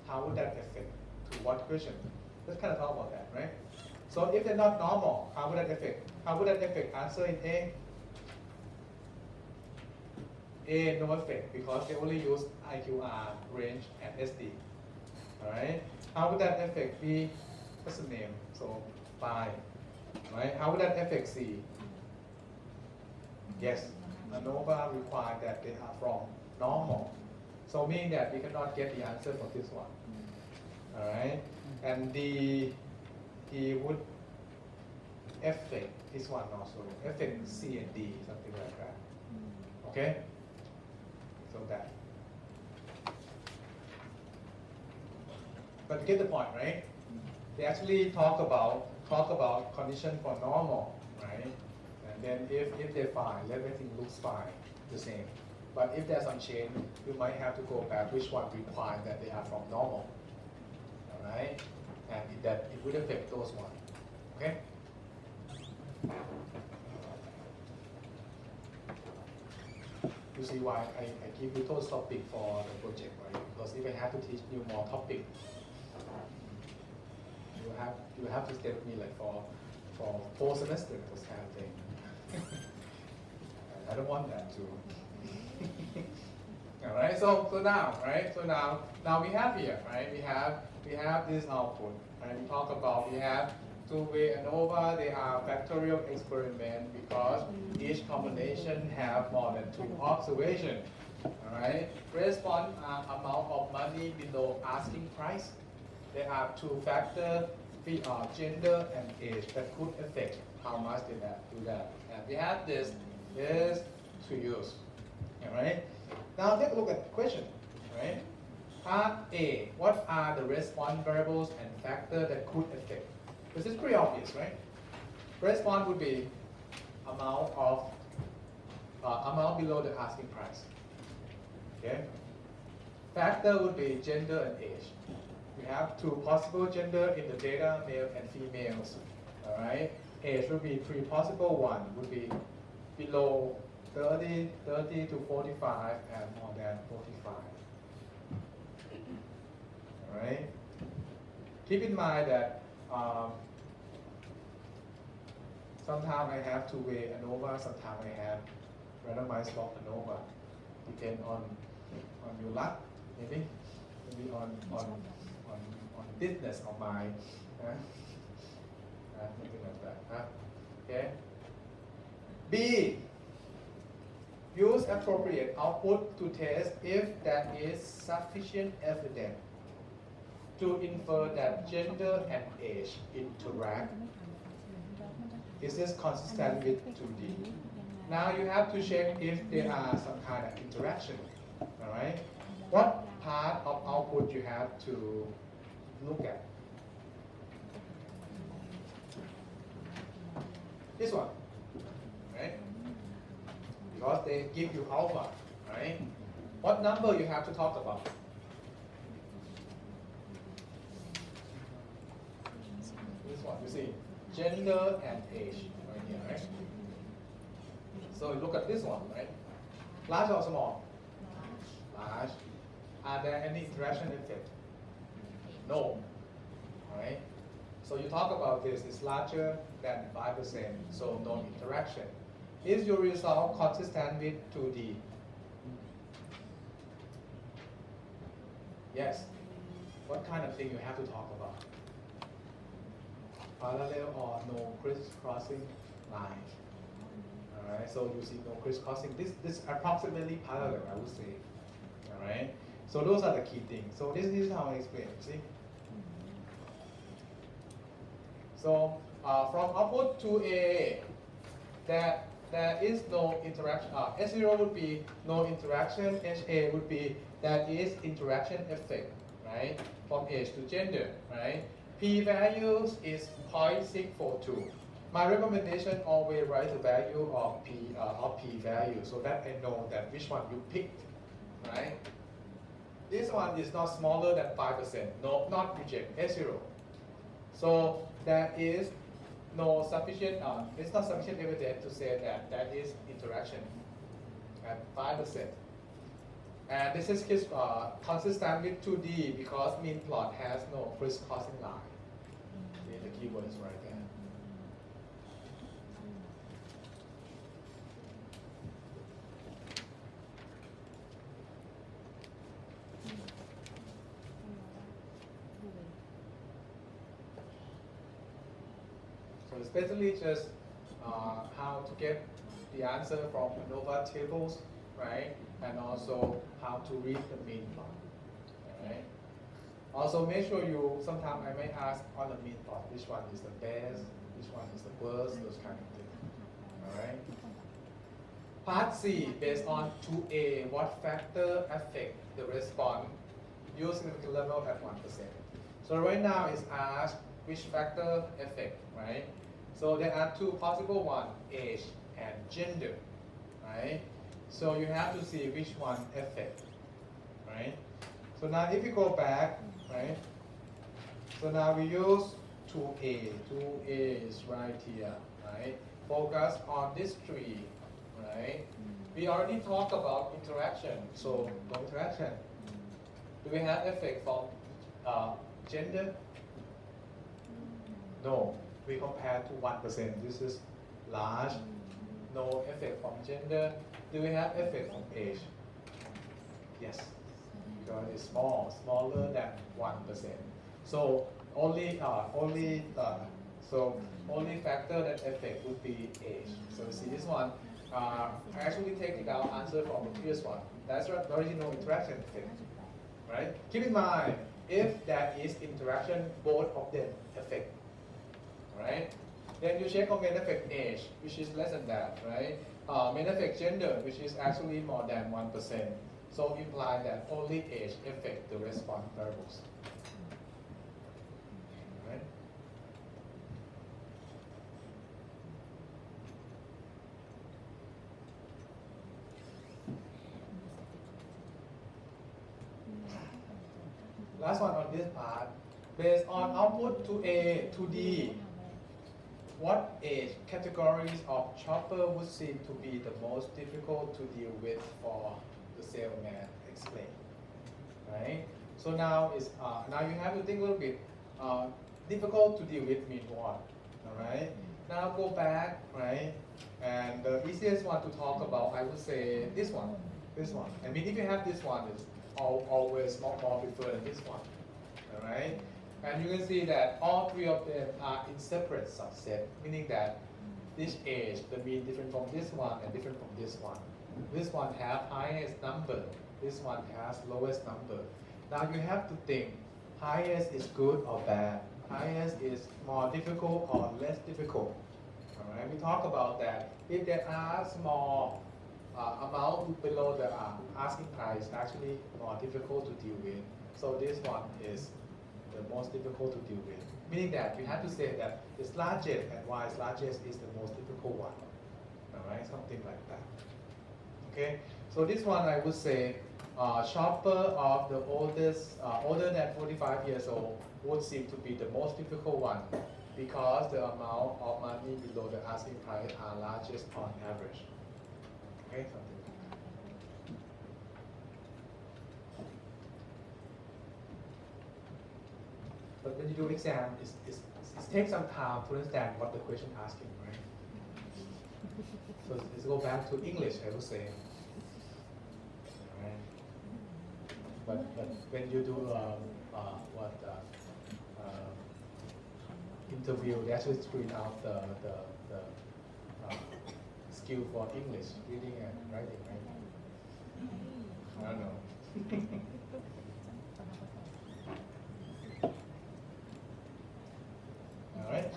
How would that affect to what question? Let's kind of talk about that, right? So if they're not normal, how would that affect? How would that affect answer in A? A, no effect, because they only use IQR, range, and SD. Alright? How would that affect B? What's the name? So, 5. Right? How would that affect C? Yes, ANOVA requires that they are from normal. So meaning that we cannot get the answer for this one. Alright? And D, he would affect this one also. Affect C and D, something like that. Okay? So that. But you get the point, right? They actually talk about condition for normal, right? And then if they're fine, let everything looks fine, the same. But if there's some change, you might have to go back which one require that they are from normal. Alright? And it would affect those ones. Okay? You see why I give you those topic for the project, right? Because if I have to teach you more topic, you have to stay with me like for 4 semesters, those kind of thing. I don't want that to. All right. So now, right? So now we have here, right? We have this output, right? We talk about we have two-way ANOVA. They are factorial experiment because each combination have more than 2 observations. All right. Response amount of money below asking price. There are 2 factors, gender and age, that could affect how much they do that. And we have this to use. All right. Now take a look at the question. Right. Part A. What are the response variables and factors that could affect? This is pretty obvious, right? Response would be amount below the asking price. Okay. Factor would be gender and age. We have 2 possible gender in the data, male and females. All right. Age would be 3 possible. 1 would be below 30 to 45 and more than 45. All right. Keep in mind that sometimes I have two-way ANOVA, sometimes I have randomized block ANOVA. Depend on your luck, maybe on business of my something like that. Okay. B. Use appropriate output to test if there is sufficient evidence to infer that gender and age interact. Is this consistent with 2D? Now you have to check if there are some kind of interaction. All right. What part of output you have to look at? This one, right? Because they give you alpha, right? What number you have to talk about? This one, you see, gender and age, right here, right? So look at this one, right? Large or small? Large. Are there any interaction effect? No. Alright? So you talk about this is larger than 5%, so no interaction. Is your result consistent with 2D? Yes. What kind of thing you have to talk about? Parallel or no crisscrossing line? Alright, so you see no crisscrossing. This approximately parallel, I would say. Alright? So those are the key things. So this is how I explain, see? So from output to A, there is no interaction. S0 would be no interaction. HA would be that is interaction effect, right? From age to gender, right? P values is 0.642. My recommendation always write the value of P value so that I know that which one you picked, right? This one is not smaller than 5%. No, not reject, S0. So there is no sufficient, it's not sufficient evidence to say that that is interaction at 5%. And this is consistent with 2D because mean plot has no crisscrossing line. See, the keyword is right there. So it's basically just how to get the answer from ANOVA tables, right? And also how to read the mean plot, right? Also make sure sometimes I may ask on the mean plot, which one is the best, which one is the worst, those kind of things, all right? Part C, based on 2A, what factor affect the response use significant level at 1%. So right now it's asked which factor affect, right? So there are two possible ones, age and gender, right? So you have to see which one affect, right? So now if you go back, right? So now we use 2A. 2A is right here, right? Focus on this tree, right? We already talked about interaction. So no interaction. Do we have effect from gender? No. We compare to 1%. This is large. No effect from gender. Do we have effect from age? Yes. Because it's small, smaller than 1%. So only factor that affect would be age. So you see this one. I actually take it out answer from the previous one. That's the original interaction thing, right? Keep in mind, if there is interaction, both of them affect, right? Then you check on main effect age, which is less than that, right? Main effect gender, which is actually more than 1%. So imply that only age affect the response variables. Right? Last one on this part, based on output to A to D, what age categories of chopper would seem to be the most difficult to deal with for the salesman? Explain, right? So now is now you have to think a little bit. Difficult to deal with means what? All right. Now go back, right? And the easiest one to talk about, I would say this one. This one. I mean, if you have this one, it's always more preferred than this one. All right. And you can see that all three of them are in separate subset, meaning that this age, the mean different from this one and different from this one. This one has highest number. This one has lowest number. Now you have to think, highest is good or bad? Highest is more difficult or less difficult? All right, we talk about that. If there are small amount below the asking price, actually more difficult to deal with. So this one is the most difficult to deal with. Meaning that you have to say that it's largest and why it's largest is the most difficult one. All right, something like that. Okay, so this one I would say shopper of the oldest, older than 45 years old would seem to be the most difficult one because the amount of money below the asking price are largest on average. Okay, something like that. But when you do exam, it takes some time to understand what the question asking, right? So let's go back to English, I would say. Right. But when you do interview, they actually screen out the skill for English, reading and writing, right? I don't know. All right.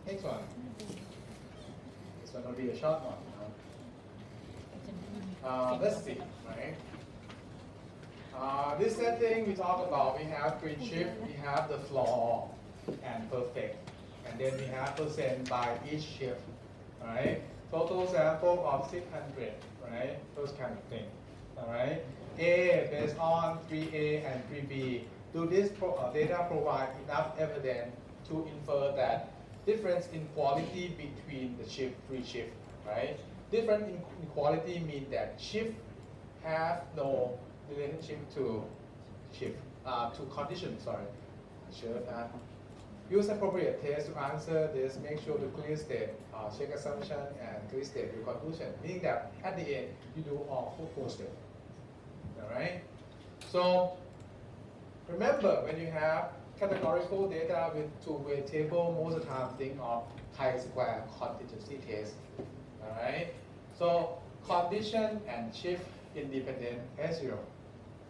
Next one. This one will be a short one. Let's see, right? This setting we talk about, we have three shifts, we have the floor and perfect, and then we have percent by each shift, right? Total sample of 600, right? Those kind of things, all right? A based on 3A and 3B. Do this data provide enough evidence to infer that difference in quality between the three shifts, right? Difference in quality means that shift have no relationship to shift, to condition, sorry. Sure that. Use appropriate test to answer this, make sure to clear state, check assumption, and clear state your conclusion. Meaning that at the end, you do all four steps. All right? So, remember when you have categorical data with two-way table, most of the time think of chi-square contingency test. All right? So, condition and shift independent S0.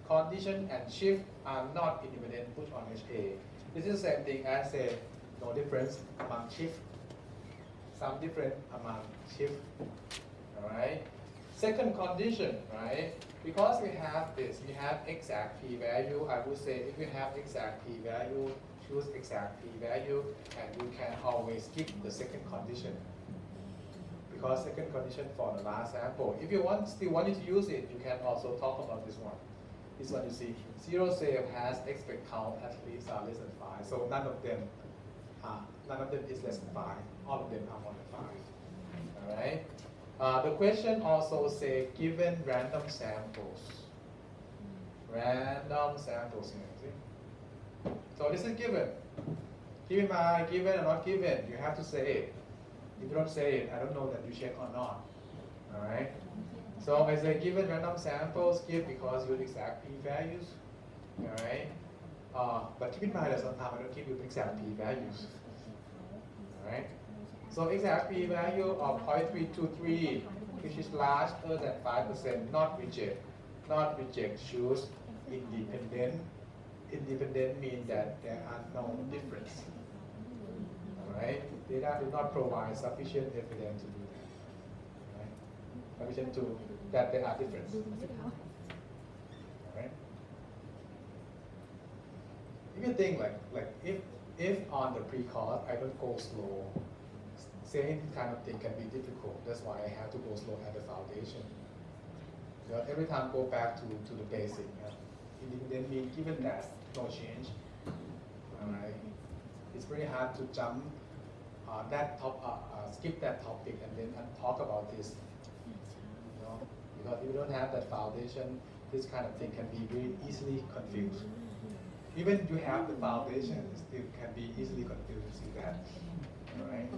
Condition and shift are not independent, put on HA. This is the same thing as say no difference among shift, some difference among shift. Alright? Second condition, right? Because we have this, we have exact p-value, I would say if you have exact p-value, choose exact p-value, and you can always skip the second condition. Because second condition for the last sample. If you still want to use it, you can also talk about this one. This one you see, zero cell has expect count at least less than 5. So none of them is less than 5. All of them are more than 5. Alright? The question also say given random samples. Random samples here, see? So this is given. Keep in mind, given or not given, you have to say it. If you don't say it, I don't know that you check or not. Alright? So I say given random samples, give because you exact p-values. Alright? But keep in mind that sometimes I don't give you exact p-values. Alright? So exact p-value of 0.323, which is larger than 5%, not reject. Not reject, choose independent. Independent means that there are no difference. Alright? Data do not provide sufficient evidence to do that. Right? Sufficient to that there are difference. Alright? If you think like if on the pre-course I don't go slow, saying this kind of thing can be difficult. That's why I have to go slow at the foundation. So every time go back to the basic. Independent means given that no change. Alright. It's very hard to jump skip that topic and then talk about this. You know, because if you don't have that foundation, this kind of thing can be very easily confused. Even you have the foundation, it still can be easily confused. You see that, alright?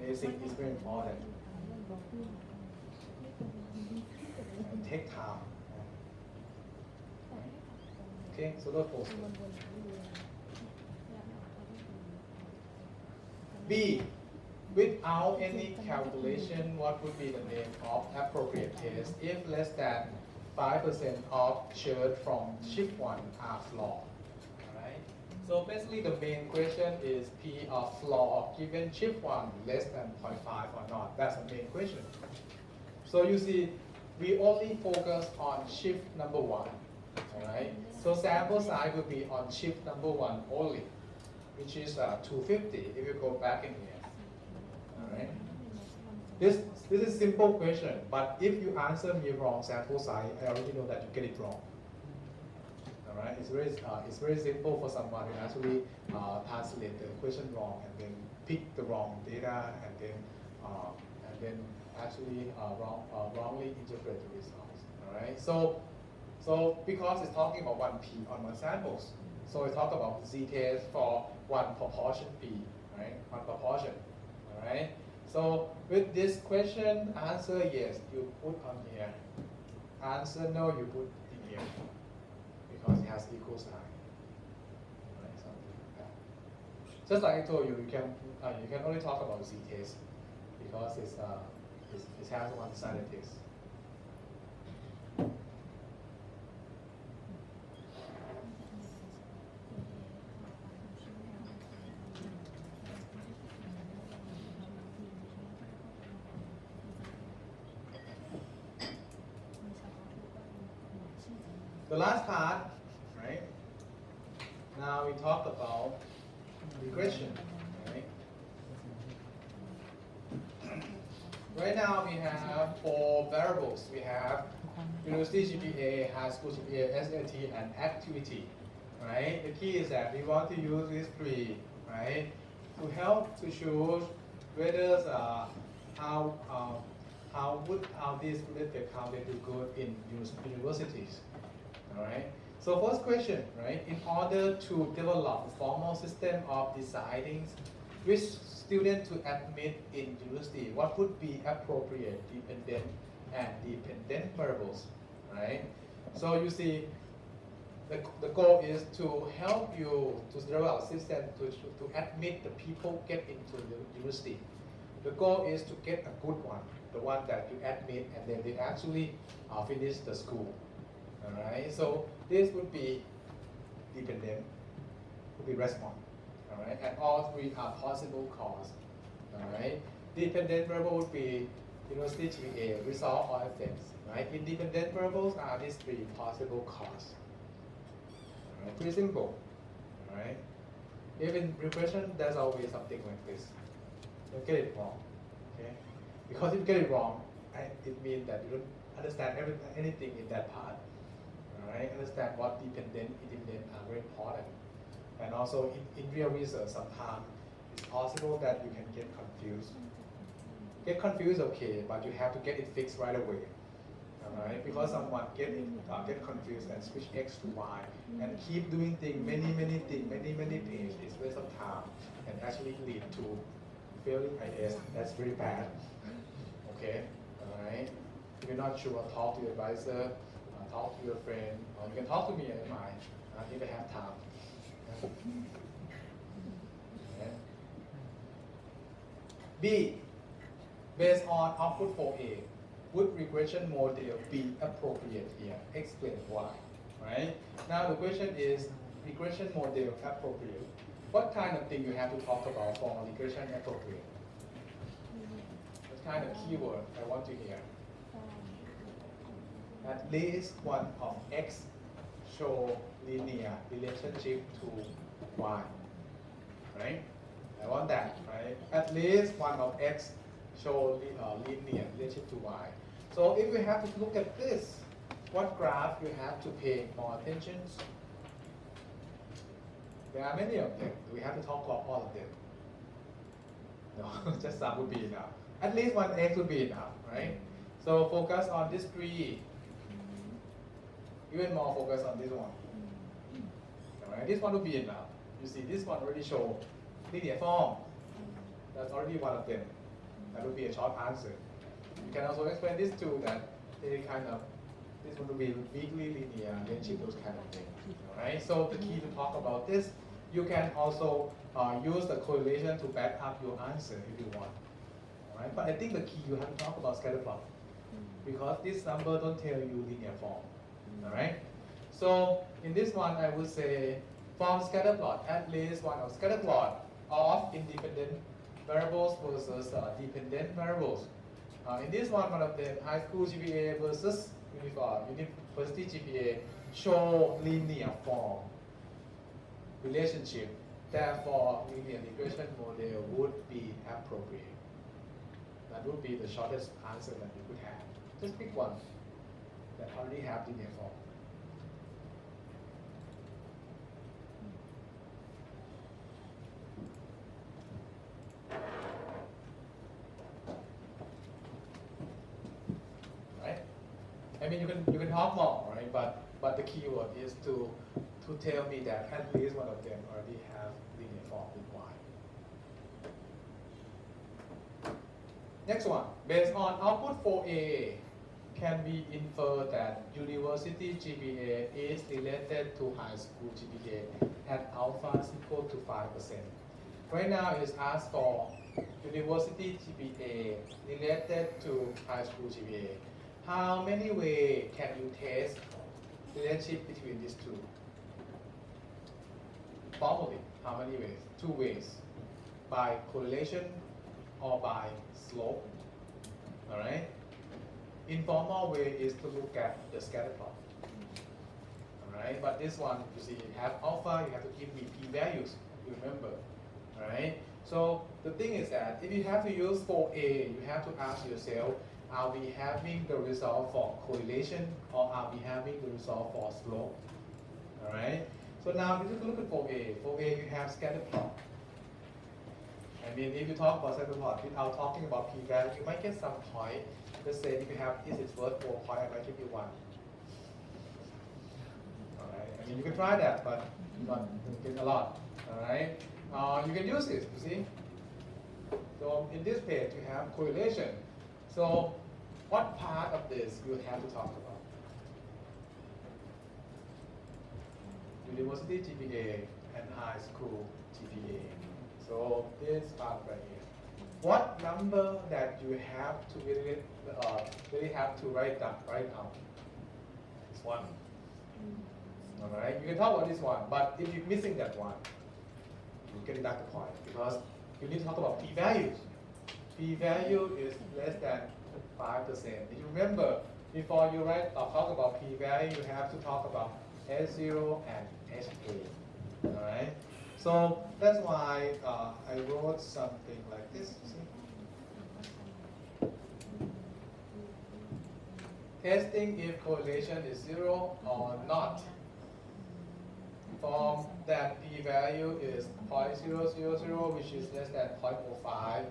Basic is very important. And take time. Okay, so let's post it. B. Without any calculation, what would be the name of appropriate test if less than 5% of shared from shift 1 are flawed? Alright? So basically the main question is P of flaw given shift 1 less than 0.5 or not. That's the main question. So you see, we only focus on shift number 1. Alright? So sample size will be on shift number 1 only, which is 250 if you go back in here. Alright? This is simple question, but if you answer me wrong sample size, I already know that you get it wrong. Alright? It's very simple for someone who actually translate the question wrong and then pick the wrong data and then actually wrongly interpret the results. Alright? So because it's talking about 1p on 1 samples, so we talk about z-test for 1 proportion p, right? 1 proportion, all right? So with this question, answer yes, you put on here. Answer no, you put in here because it has equal sign. Right? Something like that. Just like I told you, you can only talk about z-test because it has one-sided test. The last part, right? Now we talk about regression, right? Right now we have 4 variables. We have university GPA, high school GPA, SAT, and activity, right? The key is that we want to use these 3, right, to help to choose whether how these students get counted to good in universities. Alright, so first question, right? In order to develop a formal system of deciding which student to admit in university, what would be appropriate dependent and dependent variables, right? So you see, the goal is to help you to develop a system to admit the people get into the university. The goal is to get a good one, the one that you admit and then they actually finish the school. Alright, so this would be dependent, would be response. Alright, and all 3 are possible cause. Alright, dependent variable would be University GPA, resolve all effects, right? Independent variables are these three possible causes. Right? Pretty simple, right? Even regression, there's always something like this. Don't get it wrong, okay? Because if you get it wrong, it means that you don't understand anything in that part. All right, understand what dependent, independent are very important. And also in real research, sometimes it's possible that you can get confused. Get confused, okay, but you have to get it fixed right away. All right, because someone get confused and switch X to Y and keep doing things, many pages, it's waste of time and actually lead to failing IS. That's very bad. Okay, all right. If you're not sure, talk to your advisor, talk to your friend, or you can talk to me at mine if I have time. Okay. B, based on output 4A, would regression model be appropriate here? Explain why. Right? Now the question is, regression model appropriate? What kind of thing you have to talk about for regression appropriate? What kind of keyword I want to hear? At least one of X show linear relationship to Y. Right? I want that, right? At least one of X show linear relationship to Y. So if we have to look at this, what graph you have to pay more attention? There are many of them. Do we have to talk about all of them? No, just some would be enough. At least one X would be enough, right? So focus on this three. Even more focus on this one. Alright, this one would be enough. You see, this one already show linear form. That's already one of them. That would be a short answer. You can also explain this too, that they kind of, this one would be weakly linear, relationship, those kind of things. Alright, so the key to talk about this, you can also use the correlation to back up your answer if you want. Alright, but I think the key you have to talk about scatter plot, because this number don't tell you linear form. Alright, so in this one I would say from scatter plot, at least one of scatter plot of independent variables versus dependent variables. In this one of them, high school GPA versus university GPA show linear form relationship. Therefore, linear regression model would be appropriate. That would be the shortest answer that you could have. Just pick one that already have linear form. Right? I mean, you can talk more, right? But the keyword is to tell me that at least one of them already have linear form with Y. Next one, based on output 4A, can we infer that university GPA is related to high school GPA at alpha is equal to 5%? Right now it's asked for university GPA related to high school GPA. How many ways can you test relationship between these two? Formally, how many ways? 2 ways. By correlation or by slope. Alright? Informal way is to look at the scatter plot. Alright, but this one, you see, you have alpha, you have to give me p-values, you remember. Alright, so the thing is that if you have to use 4A, you have to ask yourself, are we having the result for correlation or are we having the result for slope? Alright, so now if you look at 4A, 4A you have scatter plot. I mean, if you talk about scatter plot without talking about p-value, you might get some point. Let's say if you have this is worth 4 point, I might give you 1. Alright, I mean you can try that, but not get a lot. Alright, you can use this, you see. So in this page you have correlation. So what part of this you have to talk about? University GPA and high school GPA. So this part right here. What number that you have to really have to write down? It's 1. All right, you can talk about this one, but if you're missing that one, you're getting back the point because you need to talk about p-values. P-value is less than 5%. If you remember, before you write or talk about p-value, you have to talk about S0 and HA. Alright? So that's why I wrote something like this. See? Testing if correlation is 0 or not. From that p-value is 0.000, which is less than 0.05,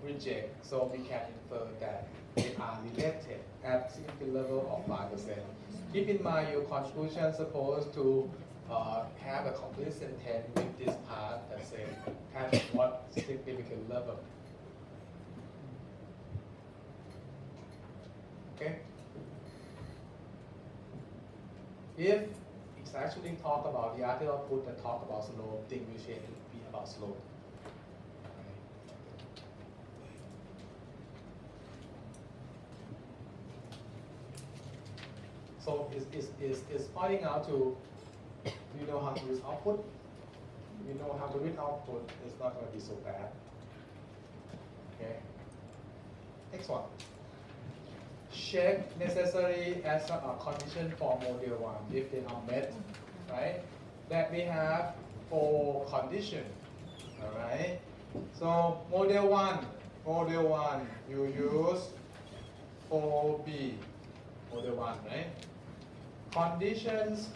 reject. So we can infer that they are related at significant level of 5%. Keep in mind your conclusion is supposed to have a complete sentence with this part that says at what significant level. Okay? If it's actually talk about the article output that talk about slope, thing will change to be about slope. So is pointing out to you know how to use output. You know how to read output, it's not going to be so bad. Okay. Next one. Check necessary as a condition for model 1 if they are met, right? That we have 4 conditions, all right? So model 1, you use 4B, model 1, right? Conditions,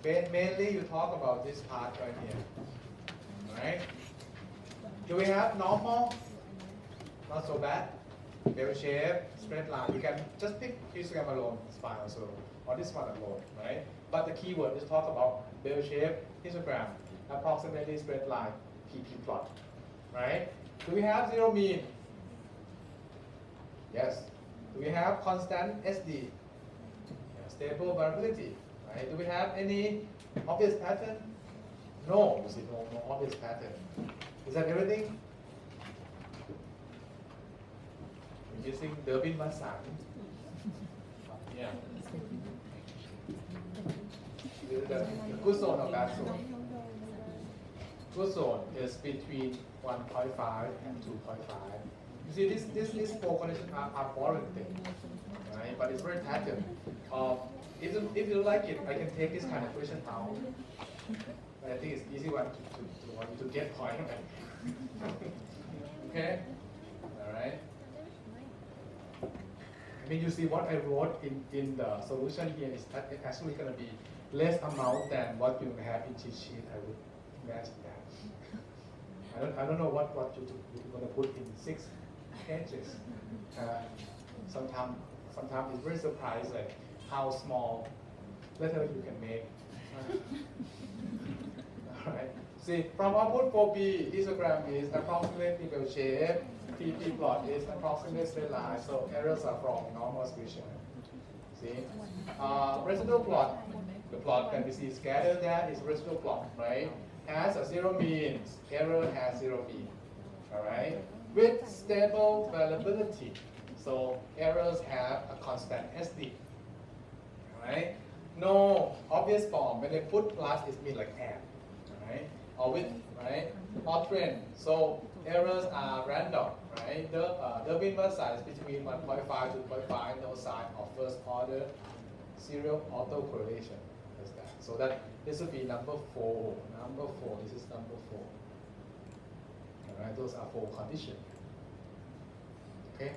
mainly you talk about this part right here, all right? Do we have normal? Not so bad. Bell shape, straight line. You can just pick histogram alone, it's fine also, or this one alone, right? But the keyword is talk about bell shape, histogram, approximately straight line, PP plot, right? Do we have zero mean? Yes. Do we have constant SD? Stable variability, right? Do we have any obvious pattern? No, you see, no obvious pattern. Is that everything? Using Durbin-Vasson. Yeah. The good zone or bad zone? Good zone is between 1.5 and 2.5. You see, these 4 conditions are boring things, right? But it's very pattern. If you like it, I can take this kind of question out. But I think it's easy one to get point. Okay? All right. I mean, you see what I wrote in the solution here is actually going to be less amount than what you have in cheat sheet. I would imagine that. I don't know what you're going to put in 6 pages. Sometimes it's very surprising how small letter you can make. All right. See, from output 4B, histogram is approximately bell shape. PP plot is approximate straight line, so errors are from normal distribution. See, residual plot, the plot that we see scattered there is residual plot, right? Has a zero mean, error has zero mean, all right? With stable variability, so errors have a constant SD, all right? No obvious form. When they put plus, it means like and, all right? Or with, right? Or trend. So errors are random, right? The Durbin-Vasson is between 1.5 to 2.5, no sign of first order serial autocorrelation. That's that. So that this would be number 4. Number 4. This is number 4. All right. Those are 4 conditions. Okay.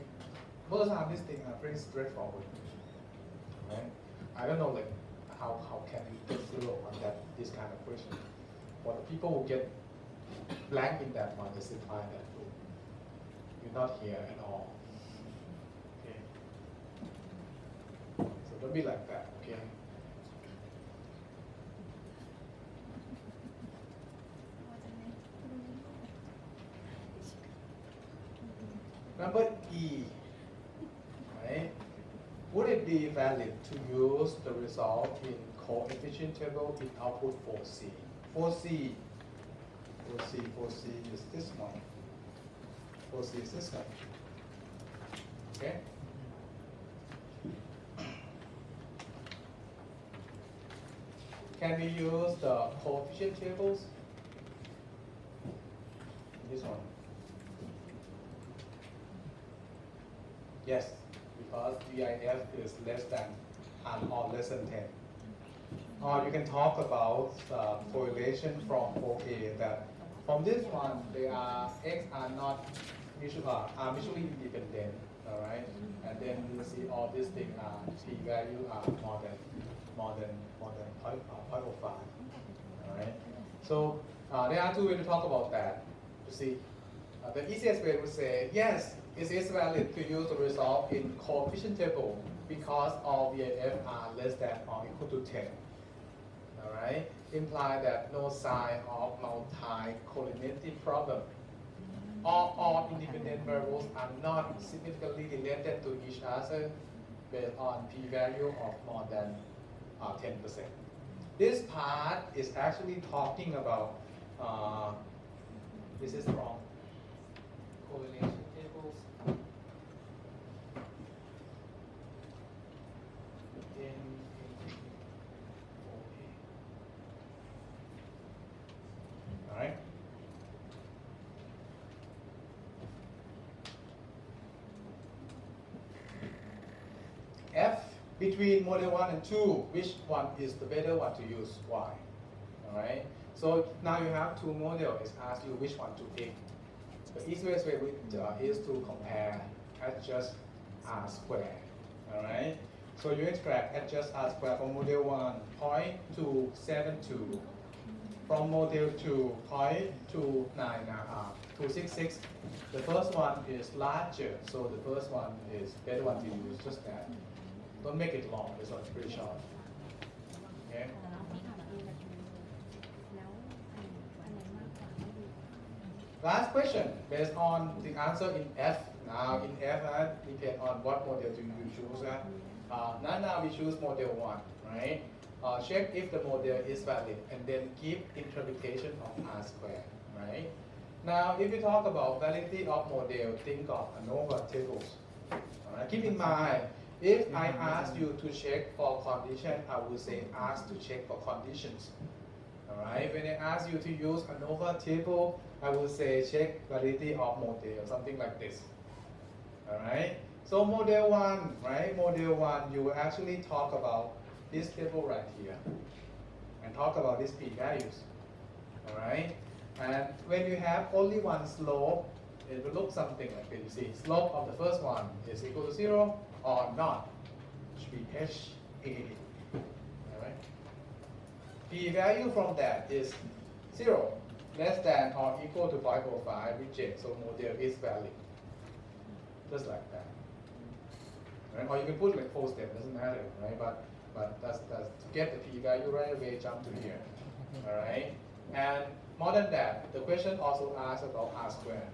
Most of the time, these things are pretty straightforward. Right? I don't know, like how can you get 0 on that this kind of question. For the people who get blank in that one, they still find that you're not here at all. Okay. So don't be like that, okay? Number E, right? Would it be valid to use the result in coefficient table in output 4C? 4C is this one. 4C is this one. Okay? Can we use the coefficient tables? This one. Yes, because VIF is less than or less than 10. Or you can talk about correlation from 4A that from this one, they are X are not are mutually independent, all right? And then you see all these things are p-value are more than 0.05, all right? So there are two ways to talk about that. You see, the easiest way would say yes, it is valid to use the result in coefficient table because all VAF are less than or equal to 10. All right, imply that no sign of multi-collinearity problem. All independent variables are not significantly related to each other based on p-value of more than 10%. This part is actually talking about, this is from correlation tables. All right. F between model 1 and 2, which one is the better one to use? Why? All right. So now you have two models. It's asked you which one to pick. The easiest way is to compare adjust R square. All right. So you extract adjust R square from model 1, 0.272. From model 2, 0.266. The first one is larger, so the first one is better one to use, just that. Don't make it long, this one's pretty short. Okay? Last question, based on the answer in F. Now in F, depend on what model do you choose. Now we choose model 1, right? Check if the model is valid and then give interpretation of R square, right? Now, if we talk about validity of model, think of ANOVA tables. Alright, keep in mind, if I ask you to check for condition, I would say ask to check for conditions. Alright, when I ask you to use ANOVA table, I would say check validity of model, something like this. Alright, so model 1, right? Model 1, you will actually talk about this table right here and talk about these p-values. Alright, and when you have only one slope, it will look something like this. You see, slope of the first one is equal to 0 or not. It should be HA. Alright, p-value from that is 0, less than or equal to 0.05, reject, so model is valid. Just like that. Right? Or you can put like 4 steps, doesn't matter, right? But that's to get the p-value right away, jump to here. All right. And more than that, the question also asks about R square.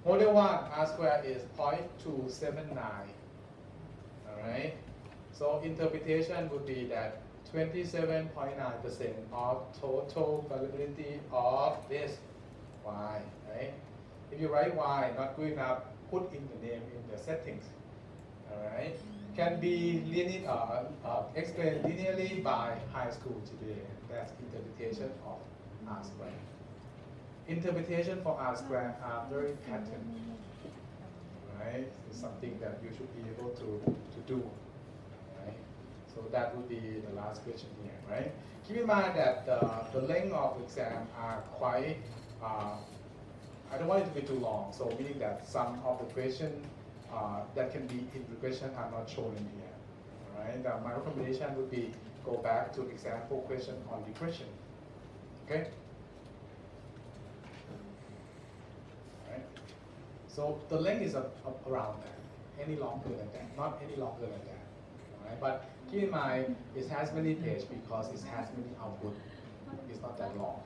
Model 1, R square is 0.279. All right. So interpretation would be that 27.9% of total validity of this Y. Right. If you write Y not good enough, put in the name in the settings. All right. Can be explained linearly by high school GPA. That's interpretation of R square. Interpretation for R square are very patterned. Right? It's something that you should be able to do. Right? So that would be the last question here. Right? Keep in mind that the length of exam are quite. I don't want it to be too long. So meaning that some of the questions that can be in regression are not shown in here. All right. My recommendation would be go back to example question on regression. Okay. All right. So the length is around that. Any longer than that, not any longer than that. All right. But keep in mind, it has many pages because it has many output. It's not that long.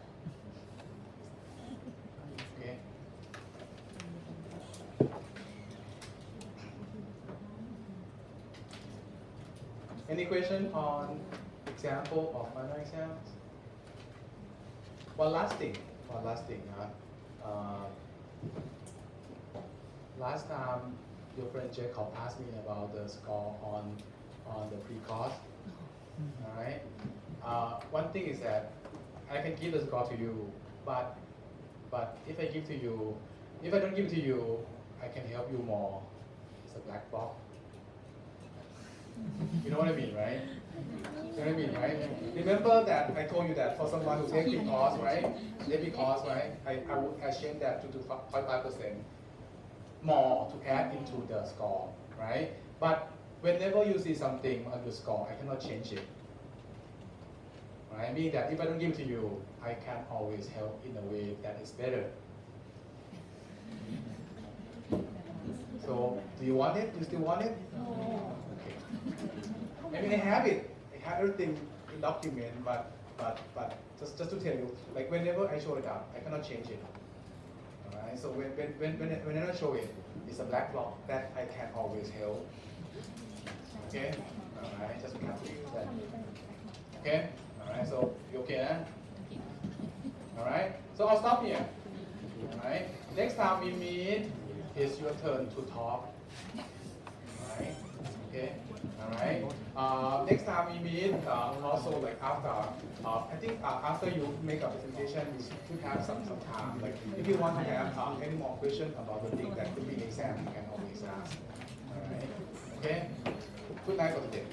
Okay. Any question on example of final exams? One last thing. Last time your friend Jacob asked me about the score on the pre-course. All right. One thing is that I can give the score to you, but if I don't give it to you, I can help you more. It's a black box. You know what I mean, right? You know what I mean, right? Remember that I told you that for someone who take big course, right? Take big course, right? I would change that to 0.5% more to add into the score, right? But whenever you see something on your score, I cannot change it. Right? Meaning that if I don't give it to you, I can always help in a way that is better. So, do you want it? Do you still want it? Okay. I mean, I have it. I have everything in document, but just to tell you, like whenever I show it up, I cannot change it. Alright, so when I show it, it's a black block that I can always help. Okay? Alright, just be careful with that. Okay? Alright, so you okay, huh? Alright, so I'll stop here. Alright, next time we meet, it's your turn to talk. Alright, okay? Alright, next time we meet, also like after, I think after you make a presentation, you should have some time. Like if you want to have any more questions about the thing that could be in exam, you can always ask. Alright, okay? Good night for today.